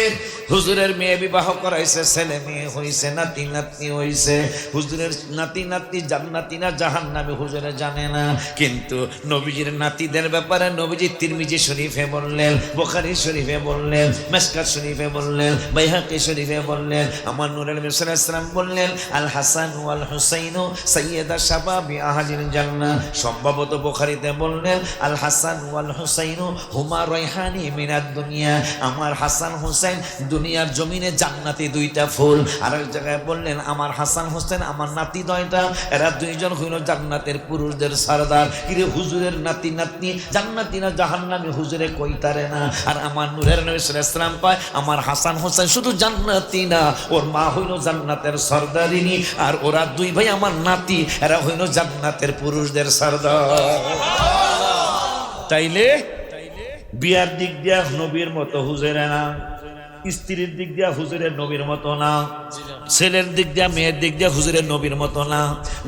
হুজুরের মেয়ে বিবাহ করাইছে, ছেলে মেয়ে হইছে, নাতি নাতনি হইছে। হুজুরের নাতি নাতনি জান্নাতি না জাহান্নামে হুজুরে জানে না। কিন্তু নবীজির নাতিদের ব্যাপারে নবীজি তিরমিজি শরীফে বললেন, বুখারী শরীফে বললেন, মিশকাত শরীফে বললেন, বাইহাকি শরীফে বললেন, আমার নূরের নবী সাল্লাল্লাহু আলাইহি ওয়াসাল্লাম বললেন, আল হাসান ওয়াল হুসাইন সাইয়্যিদা শাবাবি আহলিল জান্নাহ। সম্ভবত বুখারীতে বললেন, আল হাসান ওয়াল হুসাইন হুমা রাইহানি মিনাদ দুনিয়া, আমার হাসান হুসাইন দুনিয়ার জমিনে জান্নাতি দুইটা ফুল। আরেক জায়গায় বললেন, আমার হাসান হোসেন আমার নাতি দুইটা, এরা দুইজন হইল জান্নাতের পুরুষদের সরদার। কিরে হুজুরের নাতি নাতনি জান্নাতি না জাহান্নামী হুজুরে কইতারে না। আর আমার নূরের নবী সাল্লাল্লাহু আলাইহি ওয়াসাল্লাম কয়, আমার হাসান হোসেন শুধু জান্নাতি না, ওর মা হইল জান্নাতের সরদারিনী, আর ওরা দুই ভাই আমার নাতি, এরা হইল জান্নাতের পুরুষদের সরদার। তাইলে বিয়ার দিক দিয়া নবীর মতো হুজুরে না, স্ত্রীর দিক দিয়া হুজুরের নবীর মতো না, ছেলের দিক দিয়ে মেয়ের দিক দিয়ে হুজুরের নবীর মতো না,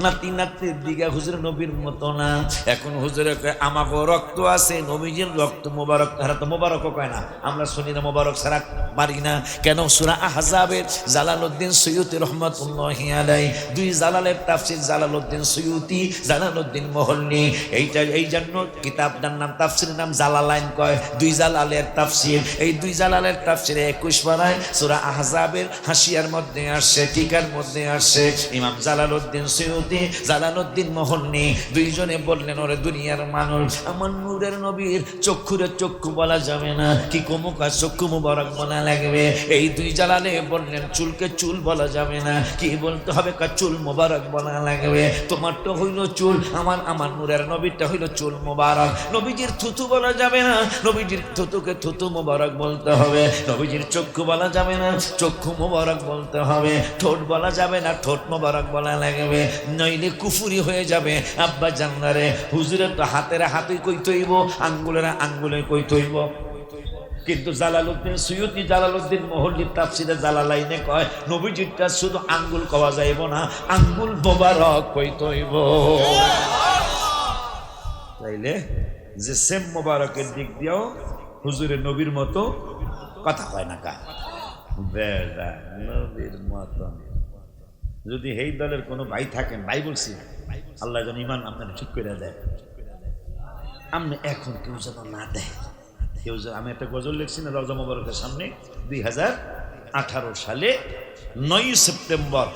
নাতি নাতির দিকে হুজুরের নবীর মতো না। এখন হুজুরে আমাকে রক্ত আছে, নবীজির রক্ত মোবারক, তারা তো মোবারকও কয় না, আমরা শুনি না মোবারক ছাড়া পারি না কেন? সূরা আহজাবের জালালউদ্দিন সৈয়দী রহমাতুল্লাহি আলাইহি, দুই জালালের তাফসীর জালালউদ্দিন সৈয়দী, জালালউদ্দিন মহল্লি, এই জন্য কিতাবটার নাম তাফসীরের নাম জালালাইন কয়, দুই জালালের তাফসীর। এই দুই জালালের তাফসীরে 21 পারায় সূরা আহজাবের হাসিয়ার মধ্যে আসছে, টিকার মধ্যে আসছে, ইমাম জালালউদ্দিন সৈয়দী, জালালউদ্দিন মহল্লি দুইজনে বললেন, ওরে দুনিয়ার মানুষ, আমার নূরের নবীর চক্ষুরে চক্ষু বলা যাবে না, কি কমুকা চক্ষু মুবারক বলা লাগবে। এই দুই জালালে বললেন, চুলকে চুল বলা যাবে না, কি বলতে হবে, কা চুল মুবারক বলা লাগবে। তোমারটা হইল চুল, আমার নূরের নবীরটা হইল চুল মুবারক। নবীজির থুতু বলা যাবে না, নবীজির থুতুকে থুতু মুবারক বলতে হবে। নবীজির চক্ষু বলা যাবে না, চক্ষু মুবারক বলতে হবে। ঠোঁট বলা যাবে না, ঠোঁট মুবারক বলা লাগবে, নইলে কুফুরি হয়ে যাবে। আব্বা জান্নারে হুজুরের তো হাতের হাতে কই তৈব, আঙ্গুলের আঙ্গুলে কই তৈব। কিন্তু জালালউদ্দিন সৈয়দী, জালালউদ্দিন মহল্লির তাফসীরে জালালাইনে কয়, নবীজিটা শুধু আঙ্গুল কওয়া যাইব না, আঙ্গুল মোবারক কইতে হইব। তাইলে যে সেম মোবারকের দিক দিয়েও হুজুরের নবীর মতো কথা হয় না, কা বেড়া নবীর মতো। যদি এই দলের কোনো ভাই থাকেন, ভাই বলছি, আল্লাহ যেন ইমান আপনার ঠিক করে দেয়। আপনি এখন কেউ যেন না দেয়, কেউ যেন। আমি একটা গজল লিখছি না রওজা মোবারকের সামনে, 2018 সালে 9 সেপ্টেম্বর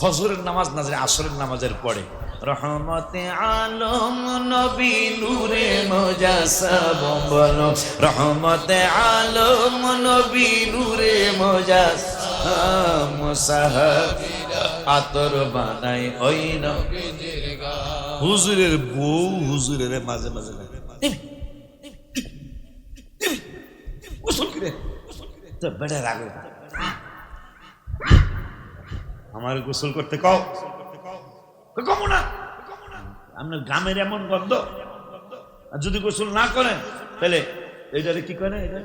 ফজরের নামাজ নাজরে আসরের নামাজের পরে, রহমতে আলম নবী নূরে মুজাসসাম বলো, রহমতে আলম নবী নূরে মুজাসসাম, সাহাবীরা আতর বানাই ওই নবীজির গান। হুজুরের বউ হুজুরের মাঝে মাঝে গোসল করে তো বেড়ে রাগ, আমার গোসল করতে কও, কমো না, আপনার গ্রামের এমন গন্ধ। আর যদি গোসল না করেন তাহলে এইটারে কি করে, এটা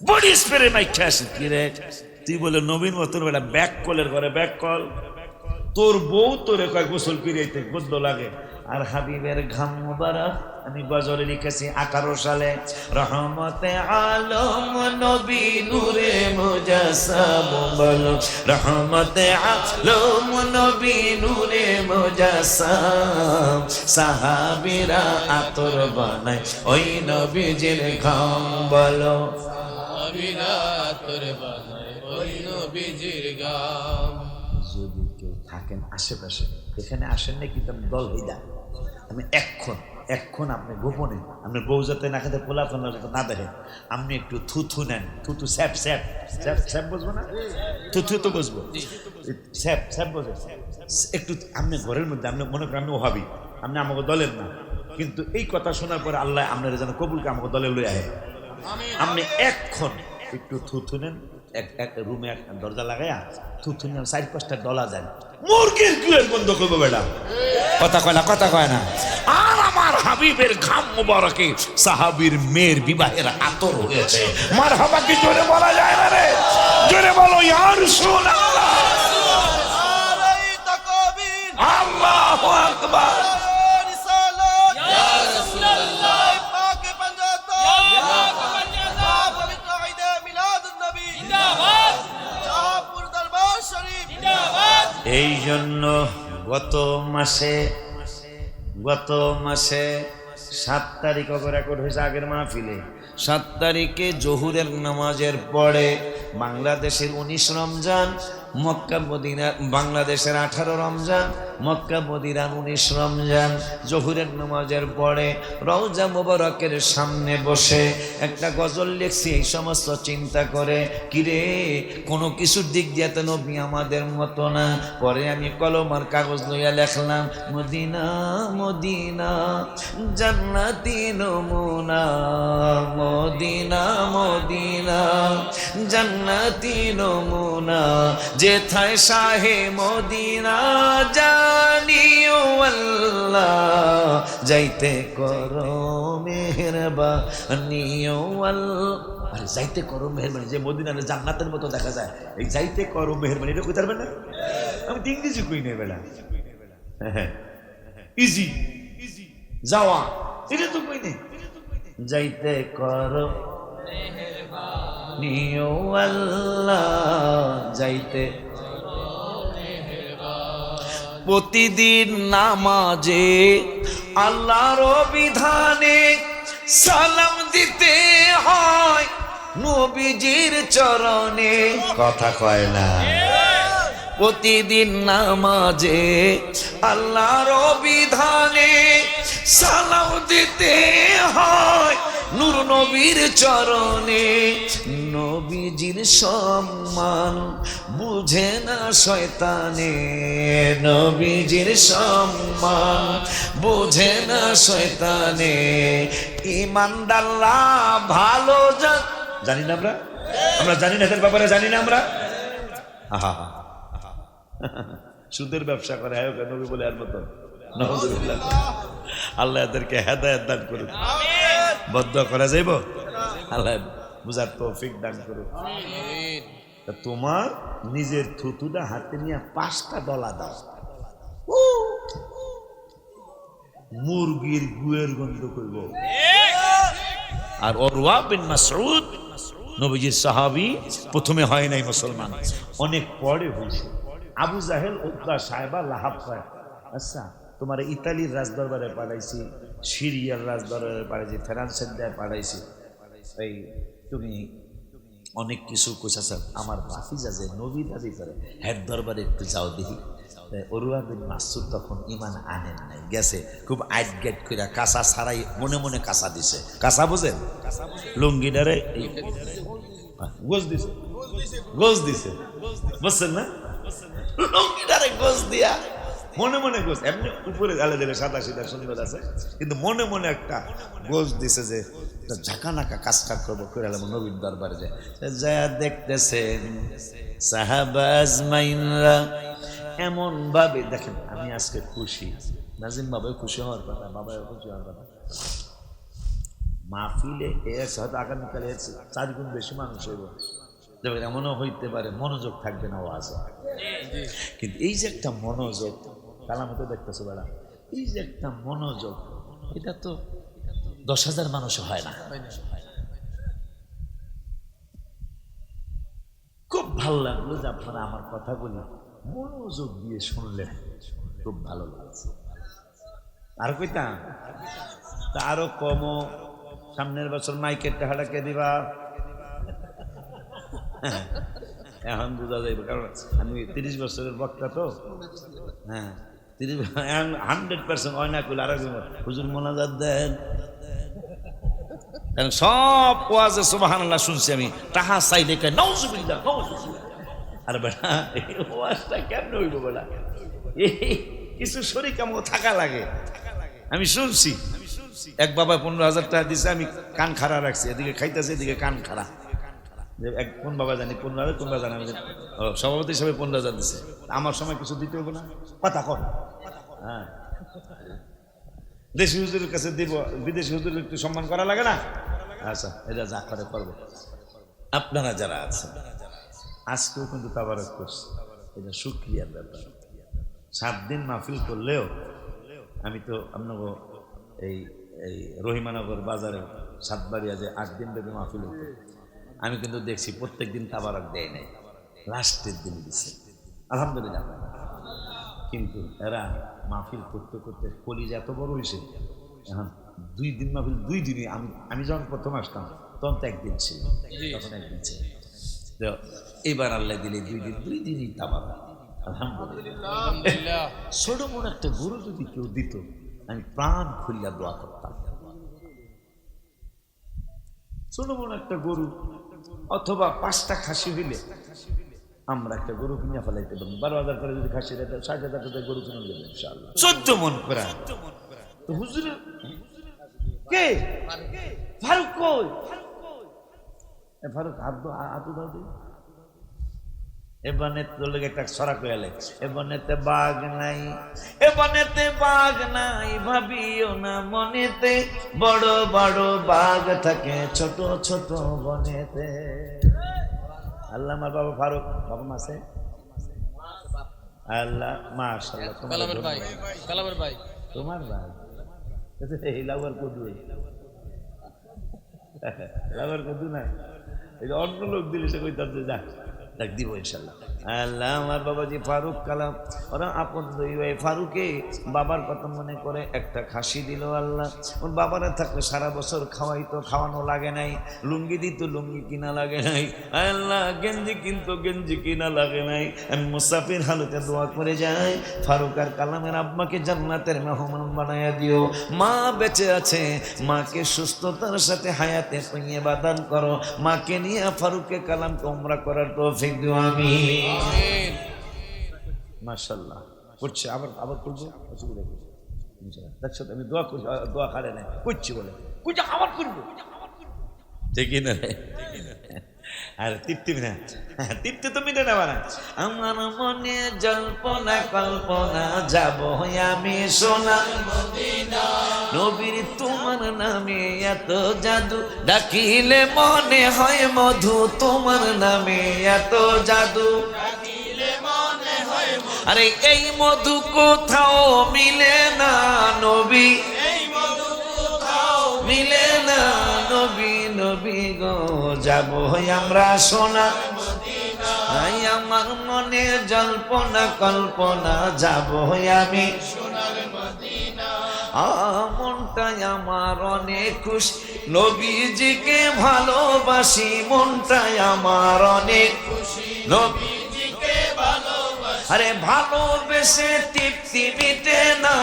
বডি স্প্রে মাইখা আসে। কি রে তুই বলে নবীন মতন বেটা ব্যাক কলের ঘরে ব্যাক কল, তোর বউ তোরে কয় গোসল করিয়াইতে গন্ধ লাগে। আর হাবিবের ঘাম মুবারক আমি গজলে লিখেছি 18 সালে, রহমতে আলম নবী নূরে মুজাসসাম বলো, রহমতে আলম নবী নূরে মুজাসসাম, সাহাবীরা আতর বানায় ওই নবীজির ঘাম বলো, সাহাবীরা আতর বানায় ওই নবীজির ঘাম। যদি কেউ থাকেন আশেপাশে, এখানে আসেন না কিন্তু আমি দল হইয়া, আমি এখন আপনি গোপনে, আপনার বউ যাতে না খেতে, পোলা ফোলা যাতে না দেখেন, আপনি একটু থুথু নেন, থুথু স্যাপ স্যাপ স্যাপ স্যাপ বুঝবো না, থুথু তো বুঝবো, স্যাপ স্যাপ বোঝে একটু। আপনি ঘরের মধ্যে, আপনি মনে করেন আপনি ওহাবি, আপনি আমাকে দলের না, কিন্তু এই কথা শোনার পরে আল্লাহ আপনার যেন কবুলকে আমাকে দলে লই আহে। আপনি এখন একটু থুথু নেন, এক রুমে এক দরজা লাগাইয়া থুথু নেন, 4-5টা ডলা যায়, মুরগির কুয়ের বন্ধ করবো বেটা, কথা কয় না, কথা কয় না। আর আমার হাবিবের ঘাম মুবারকে সাহাবীর মেয়ের বিবাহের আতর হয়েছে। মারহাবা কি জোরে বলা যায় না রে? জোরে বলো ইয়া রাসূলুল্লাহ, আল্লাহু আকবার, ইয়া রাসূলুল্লাহ, পাকে পাঞ্জাতন, ইয়া পাঞ্জাতন, পবিত্র ঈদে মিলাদুন নবী জিন্দাবাদ, শাহপুর দরবার শরীফ জিন্দাবাদ। এই জন্য গত মাসে 7 তারিখ রেকর্ড হয়েছে আগের মাহফিলে, 7 তারিখে জোহরের নামাজের পরে বাংলাদেশের 19 রমজান, মক্কা মদিনা বাংলাদেশের 18 রমজান, মক্কা মদিনার 19 রমজান, জোহরের নামাজের পরে রওজা মুবারকের সামনে বসে একটা গজল লিখছি এই সমস্ত চিন্তা করে, কিরে কোনো কিছুর দিক দিয়ে তো নবী আমাদের মতো না। পরে আমি কলমার কাগজ লইয়া লেখলাম, মদিনা মদিনা জান্নাতি নমুনা, মদিনা মদিনা জান্নাতি নমুনা, যেথায় শাহে মদিনা জানিও আল্লাহ, যাইতে করো মেহরবানিও আল্লাহ। আরে যাইতে করো মেহরবানি, যে মদিনার জান্নাতের মতো দেখা যায়, এই যাইতে করো মেহরবানি এটা কইতে পারবে না? আমি তো ইংরেজি কই নেই বেলা, ইজি যাওয়া এটা তো কই নেই। যাইতে করো নিও আল্লাহ, যাইতে প্রতিদিন নামাজে আল্লাহর বিধানে সালাম দিতে হয় নবীজির চরণে। কথা কয় না? প্রতিদিন নামাজে আল্লাহর বিধানে সালাম দিতে হয় নূর নবীর চরণে। নবীজির সম্মান বুঝে না শয়তানে, নবীজির সম্মান বুঝে না শয়তানে। ইমানদাল্লাহ ভালো জানি না আমরা জানি না এদের ব্যাপারে, জানি না আমরা। আহা সুদের ব্যবসা করে নবী বলে আর মতো। আল্লাহ এদেরকে হেদায়েত দান করুন। বদ্ধ করা যাইব, আল্লাহ বুঝার তৌফিক দান করুন। তোমার নিজের থুতুটা হাতে নিয়ে 5টা ডলা দাও, মুরগির গুয়ের গন্ধ করব। আর উরওয়া বিন মাসউদ নবীজির সাহাবী, প্রথমে হয় নাই মুসলমান, অনেক পরে হয়েছে। আবু জাহেল, উতবা, সাহেবা, লাহাব কয়, আচ্ছা তোমার ইতালির রাজদরবারে পাঠাইছি, সিরিয়ার রাজদরবারে পাঠাইছি, ফ্রান্সের দেয় পাঠাইছি, এই তুমি অনেক কিছু কইছা, আমার ভাতিজা যে নবী দাবি করে হেড দরবারে একটু যাও দেখি। উরওয়া বিন মাসউদ তখন ইমান আনেন নাই, গেছে খুব আইট গেট কইরা কাঁচা ছাড়াই মনে মনে কাঁচা দিছে। কাঁচা বোঝেন? লুঙ্গিটারে গোজ দিছে, গোজ দিছে, বুঝছেন না? লুঙ্গিটারে গোজ দিয়া মনে মনে গোজ, এমনি উপরে গালে দিলে সাদা সিধা সুন্দর আছে, কিন্তু মনে মনে একটা গোজ দিছে যে ঝাঁকানাকা কাজটা করবো করে নবীর দরবারে যা দেখতেছেন সাহাবা আজমাইনরা এমন ভাবে দেখেন। আমি আজকে খুশি, নাজিম বাবাও খুশি হওয়ার কথা, বাবাও খুশি হওয়ার কথা। মাহফিলে এসে হয়তো আগামীকালে 4 গুণ বেশি মানুষ হইব, দেখবেন এমনও হইতে পারে মনোযোগ থাকবে না ওয়াজে, কিন্তু এই যে একটা মনোযোগ, কালামে তো দেখতেছো বেড়া, এই যে একটা মনোযোগ, এটা তো 10,000 মানুষ হয় না। খুব ভালো লাগলো যে আপনারা আমার কথাগুলি মনোযোগ দিয়ে শুনলেন, খুব ভালো লাগছে। আর কইতাম তা আরো কমও, সামনের বছর মাইকের টাকাটাকে দিবা, এখন বোঝা যাইবে, কারণ আমি 30 বছরের বক্তা তো। হ্যাঁ 100% হয় না কইলে আর হুজুর মোনাজাত দেন, কারণ সব ওয়াজে সুবহানাল্লাহ শুনছি আমি, তাহা চাইলে কয় নাউজুবিল্লাহ নাউজুবিল্লাহ। আর বেটা এই ওয়াজটা কেমন হইব বেটা, কিছু শরীক আমও থাকা লাগে। আমি শুনছি এক বাবা 15,000 টাকা দিছে, আমি কান খাড়া রাখছি, এদিকে খাইতেছে এদিকে কান খাড়া। এক কোন বাবা জানি 15,000, কোন বাবা জানি আমি সভাপতি হিসাবে 15,000 দিছে, আমার সময় কিছু দিতে হবে না, কথা কর। হ্যাঁ দেশি হুজুরের কাছে দিব, বিদেশি হুজুরের একটু সম্মান করা লাগে না? আচ্ছা এটা যা করে করবো। আপনারা যারা আছেন আজকেও কিন্তু তাবারক করছে, এটা শুকরিয়ার ব্যাপার। 7 দিন মাহফিল করলেও আমি তো আপনাকে এই রহিমানগর বাজারে সাতবাড়িয়া যে 8 দিন ব্যাপী মাহফিল হতো, আমি কিন্তু দেখছি প্রত্যেক দিন তাবারক দেয় নাই, লাস্টের দিন দিচ্ছে, আলহামদুলিল্লাহ। কিন্তু এরা মাহফিল করতে করতে কলিজা এত বড় হয়েছে, এখন 2 দিন মাহফিল, 2 দিনই। আমি যখন প্রথম আসতাম তখন তো 1 দিন ছিল, তখন 1 দিন ছিল। তো এবার আল্লাহ দিলে 2 দিনই তাবারক, আলহামদুলিল্লাহ। ছোট মোট একটা গরু যদি কেউ দিত, আমি প্রাণ খুলিয়া দোয়া করতাম। ছোট মোট একটা গরু অথবা 5টা খাসি হইলে আমরা একটা গরু কিনে ফেলাইতে পারবো। 12,000 করে যদি খাসি রেটে 60,000 টাকা গরু কিনে দেবো ইনশাআল্লাহ। 14 মন করে তো হুজুর কে ফারুক কই? ফারুক হাত দাও দিই। এবানেতে লোক একটা ছড়া কয়ালে, এবানেতে বাঘ নাই, এবানেতে বাঘ নাই, ভাবিও না মনেতে, বড় বড় বাঘ থাকে ছোট ছোট বনেতে। আল্লাহ আমার বাবা ফারুক, বাবা মাসে আল্লাহ মাশাআল্লাহ, কালামের ভাই তোমার ভাই এই লাউয়ার কদু, লাউয়ার কদু না, এটা অন্য লোক দিলে সে কইতাম যে যা ডাক দিব ইনশাল্লাহ। আল্লাহ আমার বাবাজি ফারুক কালাম, ওরা আপন দুই ভাই। ফারুকে বাবার কথা মনে করে একটা খাসি দিল আল্লাহ। ওর বাবারা থাকলে সারা বছর খাওয়াইতো, খাওয়ানো লাগে নাই, লুঙ্গি দিত লুঙ্গি কিনা লাগে নাই, আল্লাহ গেঞ্জি কিনতো গেঞ্জি কিনা লাগে নাই। আমি মুসাফির হালতে দোয়া করে যাই, ফারুক আর কালামের আব্বাকে জান্নাতের মেহমান বানায়া দিও। মা বেঁচে আছে, মাকে সুস্থতার সাথে হায়াতে তৈয়বা দান করো। মাকে নিয়ে ফারুকে কালামকে উমরা করার তৌফিক দিও আমিন। মাশাআল্লাহ করছে, আবার আবার করবো, অসুবিধা করছে দেখছো, আমি দোয়া করছি, দোয়া খারে নাই করছি বলে কুচা আবার করবো, ঠিক না? আর তৃপ্তি না, তৃপ্তি তো মিটে নেবা না। আমার মনে জল্পনা কল্পনা, যাব আমি সোনার মদিনা, নবীর তোমার নামে এত জাদু, ডাকিলে মনে হয় মধু, তোমার নামে এত জাদু, আরে এই মধু কোথাও মিলে না নবী, মিলে না নবী, নবী গো যাব আমরা সোনার মদিনা। আমার মনে জল্পনা কল্পনা, যাব আমি সোনার মদিনা। মনটাই আমার অনেক খুশি, নবীজিকে ভালোবাসি, মনটাই আমার অনেক খুশি, নবীজিকে ভালোবাসি। আরে ভালোবেসে তৃপ্তি মিটে না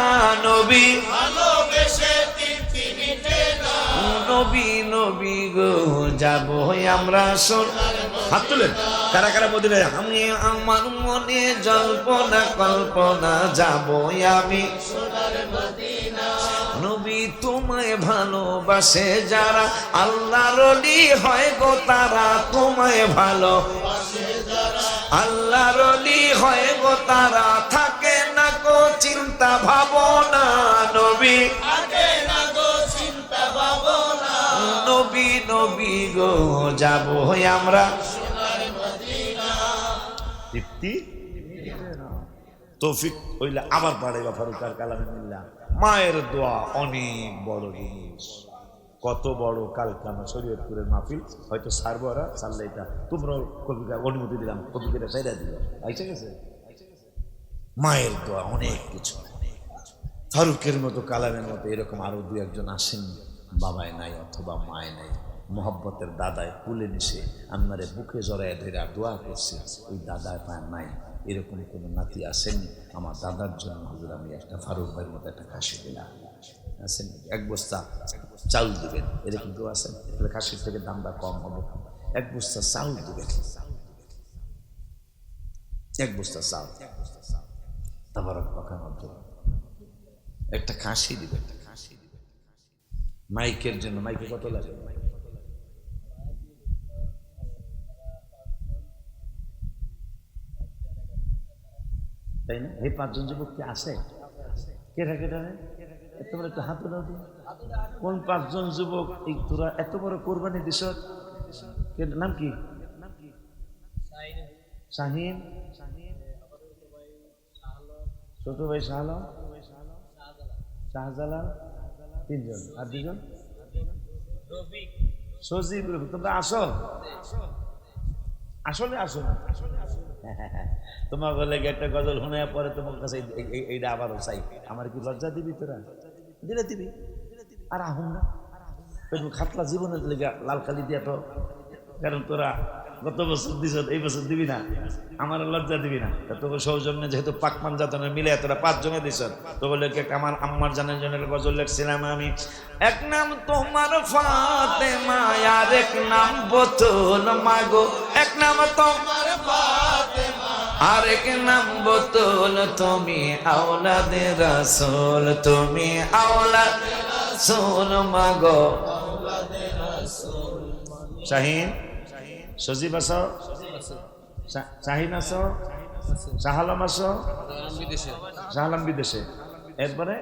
নবী, ভালোবেসে তৃপ্তি মিটে না নবী, নবী গো যাব আমরা সোনার মদিনা। হাত তুলেন কারা কারা মদিনায়। আমি আমার মনে জল্পনা কল্পনা, যাব আমি সোনার মদিনা। নবী তোমায় ভালোবাসে যারা, আল্লাহর ওলি হয় গো তারা, তোমায় ভালোবাসে যারা, আল্লাহর ওলি হয় গো তারা, থাকে না গো চিন্তা ভাবনা নবী, থাকে না গো চিন্তা ভাবনা নবী, নবী গো যাব আমরা সোনার মদিনা। তৃপ্তি তৌফিক হইলে আবার বাড়াইবা ফারুক আর কালামিল্লাহ। মায়ের দোয়া অনেক বড় জিনিস, কত বড়। কালকে আমার শরীয়তপুরের মাহফিল, হয়তো সারবরা সারলে এটা তোমরাও কবিকে অনুমতি দিলাম, কবিকে চাইরা দিল, আইসে গেছে। মায়ের দোয়া অনেক কিছু, ফারুকের মতো কালামের মতো এরকম আরো দু একজন আসেন, বাবায় নাই অথবা মায় নাই, মোহব্বতের দাদায় কুলে নিছে আমারে বুকে জড়ায় ধরে দোয়া করছে, ওই দাদায় পায় নাই। এরকম কোনো নাতি আসেনি। আমার দাদার জন্য হুজুর আমি একটা ফারুক ভাইয়ের মতো একটা খাসি দিলাম, আসেন এক বস্তা চাউল দিবেন, এরকম কেউ আসেন? তাহলে খাসির থেকে দামটা কম হবে। এক বস্তা চাউল দিবেন, এক বস্তা চাউল, তারপর পাকানোর জন্য একটা খাসি দিবেন। মাইকের জন্য, মাইকে কত লাগে? তাই না? এই পাঁচজন যুবক কি আছে? কেটা কেটা এত বড় একটু হাত উঠাও। কোন পাঁচজন যুবক এই তোরা এত বড় কোরবানি দিস? নাম কি? শাহিন, ছোট ভাই শাহআলম, শাহজালাল, তিনজন, আর দুজন সজীব। তোমরা আসো, আসলে আসো না। তোমার বলে একটা গজল শুনে পরে তোমার কাছে এইটা আবারও চাই। আমার কি লজ্জা দিবি? তোরা দিলে দিবি, আর আহুন না খাতলা জীবনের লেগে লাল কালি দিয়া তো। কারণ তোরা গত বছর দিস, এই বছর দিবি না, আমার লজ্জা দিবি না। তোকে সৌজন্যে যেহেতু পাকমান জাতনের মিলে তোরা পাঁচজনে দিস, তো বলে আমার আম্মার জানের জন্য গজল লিখছিলাম আমি। এক নাম তোমার ফাতেমা, আর এক নাম বোতল মাগো, এক নাম তোমার ফাতেমা, আরেক নাম বোতল, তুমি আওলাদে রাসূল, তুমি আওলাদে রাসূল মাগো। শাহিন, সজীব আছো? শাহিন আছো, শাহালাম আছো, বিদেশে শাহালাম বিদেশে, এরপরে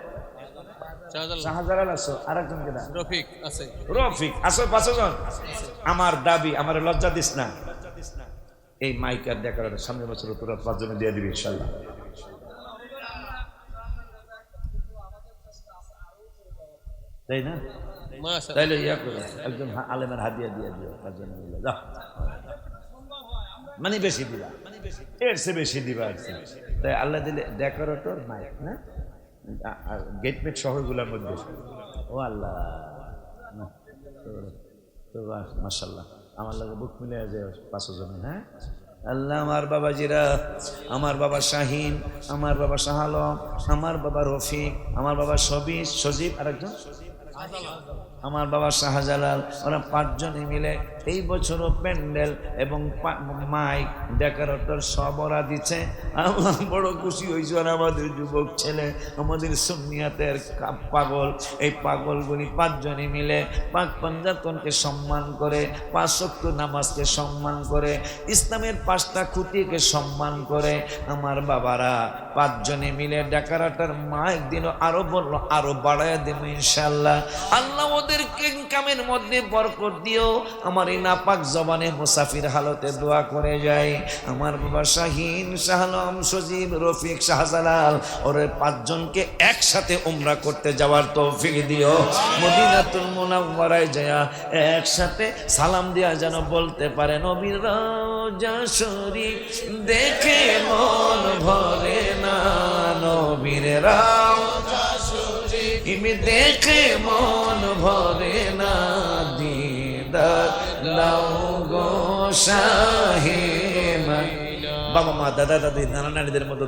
শাহজালাল আছো, আর একজন কেনা রফিক আছে। রফিক আছো, 5 জন। আমার দাবি, আমার লজ্জা দিস না, এই মাইকার দেখার সামনে বছর তোরা 5 জনে দিয়ে দিবি ইনশাল্লাহ। তাই না? মাশাআল্লাহ। তাইলে ইয়া করো, একজন আলেমের হাদিয়া দিয়ে দিও 5 জনে মিলে, যাও। মানে বেশি দিবা, এর চেয়ে বেশি দিবা আর কি। তাই আল্লাহ দিলে ডেকোরেটর মাইক, হ্যাঁ, গেটমেট শহরগুলোর মধ্যে। ও আল্লাহ, তো মাশাল্লাহ, আমার লাগে বুক মিলে যায় 5 জনে। হ্যাঁ আল্লাহ, আমার বাবাজিরা, আমার বাবা শাহিন, আমার বাবা শাহ আলম, আমার বাবা রফিক, আমার বাবা সজীব, আর একজন আমার বাবা শাহজালাল, ওরা 5 জনে মিলে এই বছরও প্যান্ডেল এবং মাইক ডেকোরেটর সব ওরা দিচ্ছে। আমরা বড় খুশি হয়েছি। আর আমাদের যুবক ছেলে, আমাদের সুন্নিয়াতের পাগল, এই পাগলগুলি 5 জনে মিলে পাক পাঞ্জাতনকে সম্মান করে, 5 ওয়াক্ত নামাজকে সম্মান করে, ইসলামের 5টা খুঁটিকে সম্মান করে। আমার বাবারা 5 জনে মিলে ডেকোরেটর মাইক দিল, আরো বললো আরো বাড়ায় দেব ইনশাল্লাহ। আল্লাহ ওদের ইনকামের মধ্যে বরকত দিও। আমার এই নাপাক জবানে মুসাফির হালতে দোয়া করে যাই। আমার বাবা শাহিন, শাহ আলম, সজীব, রফিক, শাহজালাল, ওর 5 জনকে একসাথে উমরা করতে যাওয়ার তৌফিক দিও। মদিনাতুল মুনাওয়ারায় যায় একসাথে সালাম দিয়া যেন বলতে পারে, নবীর রওজা শরীফ দেখে মন ভরে না, নবীর রওজা শরীফ দেখে মন ভরে না, দিদার লাও গো শাহে মদিনা। বাবা মা দাদা দাদি নানা নানিদের মধ্যে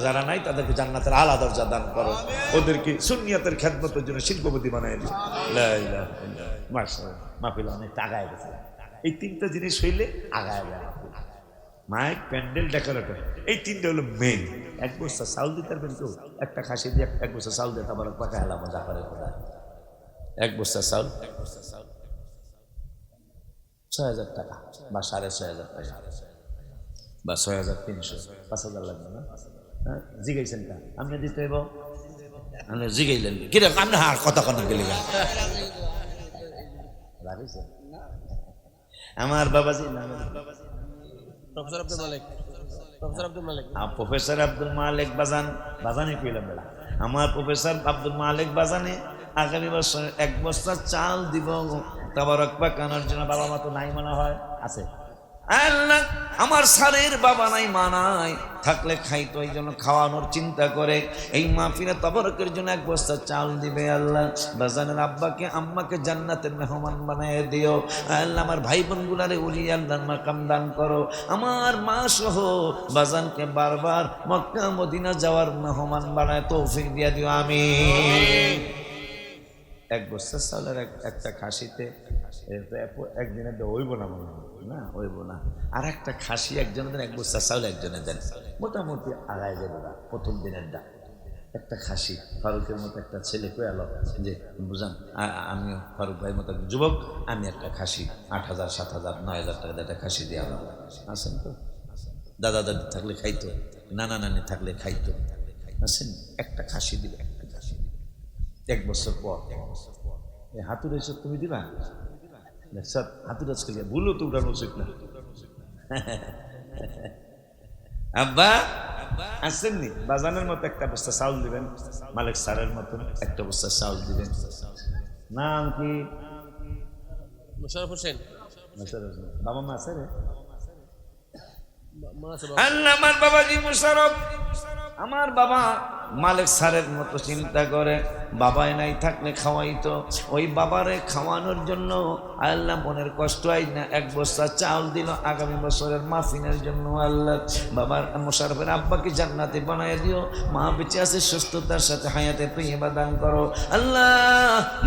যারা নাই, তাদেরকে জান্নাতের আলা দরজা দান করো, ওদেরকে সুন্নিয়াতের খেদমতের জন্য শিল্পপতি বানায় দিও। লা ইলাহা ইল্লাল্লাহ। মাশাআল্লাহ, মাহফিল অনেক আগায় গেছে। এই 3টা জিনিস হইলে আগায় যায়। মাইক, প্যান্ডেল, ডেকোরেটর, এই 3টা হলো মেইন। 1 বস্তা চাউল দিতে পারবেন কেউ? একটা খাসি দিয়ে 1 বস্তা চাউল দিয়ে আবার পাকা এলা মজা করে কোথায়? 1 বস্তা চাউল 6,000 টাকা বা 6,500 টাকা বা 6,300, 5,000 লাগবে না? জিগাইছেন কা আপনি দিতে হইব, আপনি জিগাইলেন কিরে? আপনি হার কথা কথা গেলে আমার বাবাজি professor Abdul Malik, professor Abdul Malik, professor Abdul Malik বাজানে কইলাম বেড়া। আমার প্রফেসর আব্দুল মালিক বাজানে আগামী বছর 1 বস্তা চাল দিব তাবারক পাকানোর জন্য। বাবা মা তো নাই মনে হয়, আছে। আল্লাহ, আমার স্যারের বাবা নাই, মা নাই, থাকলে খাইতো, এই জন্য খাওয়ানোর চিন্তা করে এই মাহফিলে তাবারকের জন্য 1 বস্তা চাল দিবে। আল্লাহ, বাজানের আব্বাকে আম্মাকে জান্নাতের মেহমান বানায় দিও। আল্লাহ, আমার ভাই বোনগুলারে উলি আল্লাহর মাকাম দান করো। আমার মা সহ বাজানকে বারবার মক্কা মদিনা যাওয়ার মেহমান বানায় তৌফিক দিয়া দিও, আমিন। 1 বস্তা চাউলের একটা খাসিতে একদিনে হইব না, মনে হয় না, হইব না। আর একটা খাসি একজনের দেন, 1 বস্তা চাউল একজনের দেন, মোটামুটি আগায় যাবে না। প্রথম দিনের দা একটা খাসি, ফারুকের মতো একটা ছেলে কয়ে এলো যে বুঝান, আমিও ফারুক ভাইয়ের মতো যুবক, আমি একটা খাসি 8,000, 7,000, 9,000 টাকা একটা খাসি দিয়ে আলো। আসেন তো, দাদা দাদি থাকলে খাইতো, নানা নানি থাকলে খাইতো। আসেন, একটা খাসি দিবে, একটা খাসি 1 বছর পর। হাতুড়ে এসব তুমি দিবা সব হাতুরাজ খেলে ভুলো তো উঠানো উচিত না। আব্বা আসেননি, বাজানের মতো 1 বস্তা চাউল দিবেন, মালিক স্যারের মতন 1 বস্তা চাউল দিবেন। নাম কি? মুশারফ হোসেন। বাবা মা আছে রে? মা আছে। আল্লাহ, আমার বাবাজি মুশারফ, আমার বাবা মালিক স্যারের মতো চিন্তা করে, বাবাই নাই থাকলে খাওয়াইতো। ওই বাবারে খাওয়ানোর জন্য আল্লাহ মনের কষ্ট হয় না 1 বস্তা চাউল দিল আগামী বছরের মাহফিলের জন্য। আল্লাহ, বাবার মুশারফের আব্বাকে জান্নাতে বানায় দিও। মা বেঁচে আছে, সুস্থতার সাথে হায়াতে তৈয়বা দান করো। আল্লাহ,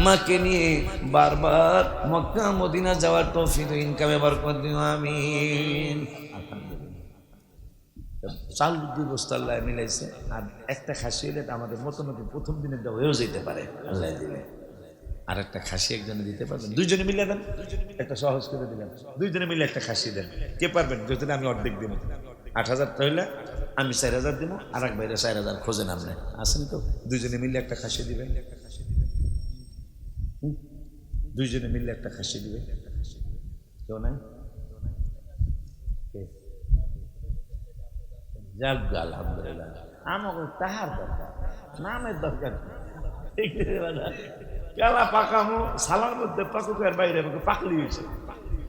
মাকে নিয়ে বারবার মক্কা মদিনা যাওয়ার তৌফিক ইনকামে বরকত দিও, আমিন। চাল 2 বস্তা আল্লাহ মিলাইছে, আর একটা খাসি হলে আমাদের মোটামুটি প্রথম দিনের দেওয়া হয়েও যেতে পারে আল্লাহ দিলে। আর একটা খাসি একজনে দিতে পারবেন? দুইজনে মিলে দেন, একটা সহজ করে দিলেন, দুইজনে মিলে একটা খাসি দেন। কে পারবেন? যদি আমি অর্ধেক দিব, 8,000 হইলে আমি 4,000 দিব, আর এক বাইরে 4,000 খোঁজেন আপনি, আসেন তো? দুইজনে মিলে একটা খাসি দিবেন, দুইজনে মিলে একটা খাসি দিবেন। কেউ নাই? যাক, আলহামদুলিল্লাহ। আমাকে তাহার দরকার, নামের দরকার কেলা পাকামো সালার মধ্যে পাকুক আর বাইরে পাকলি হয়েছে,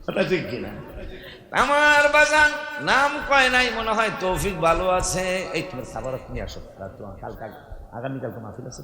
কথা ঠিক কিনা? আমার বাজান নাম কয় নাই, মনে হয় তৌফিক ভালো আছে। এই তোমার খাবার নিয়ে আসো, কালকে আগামীকালকে মাহফিল আছে।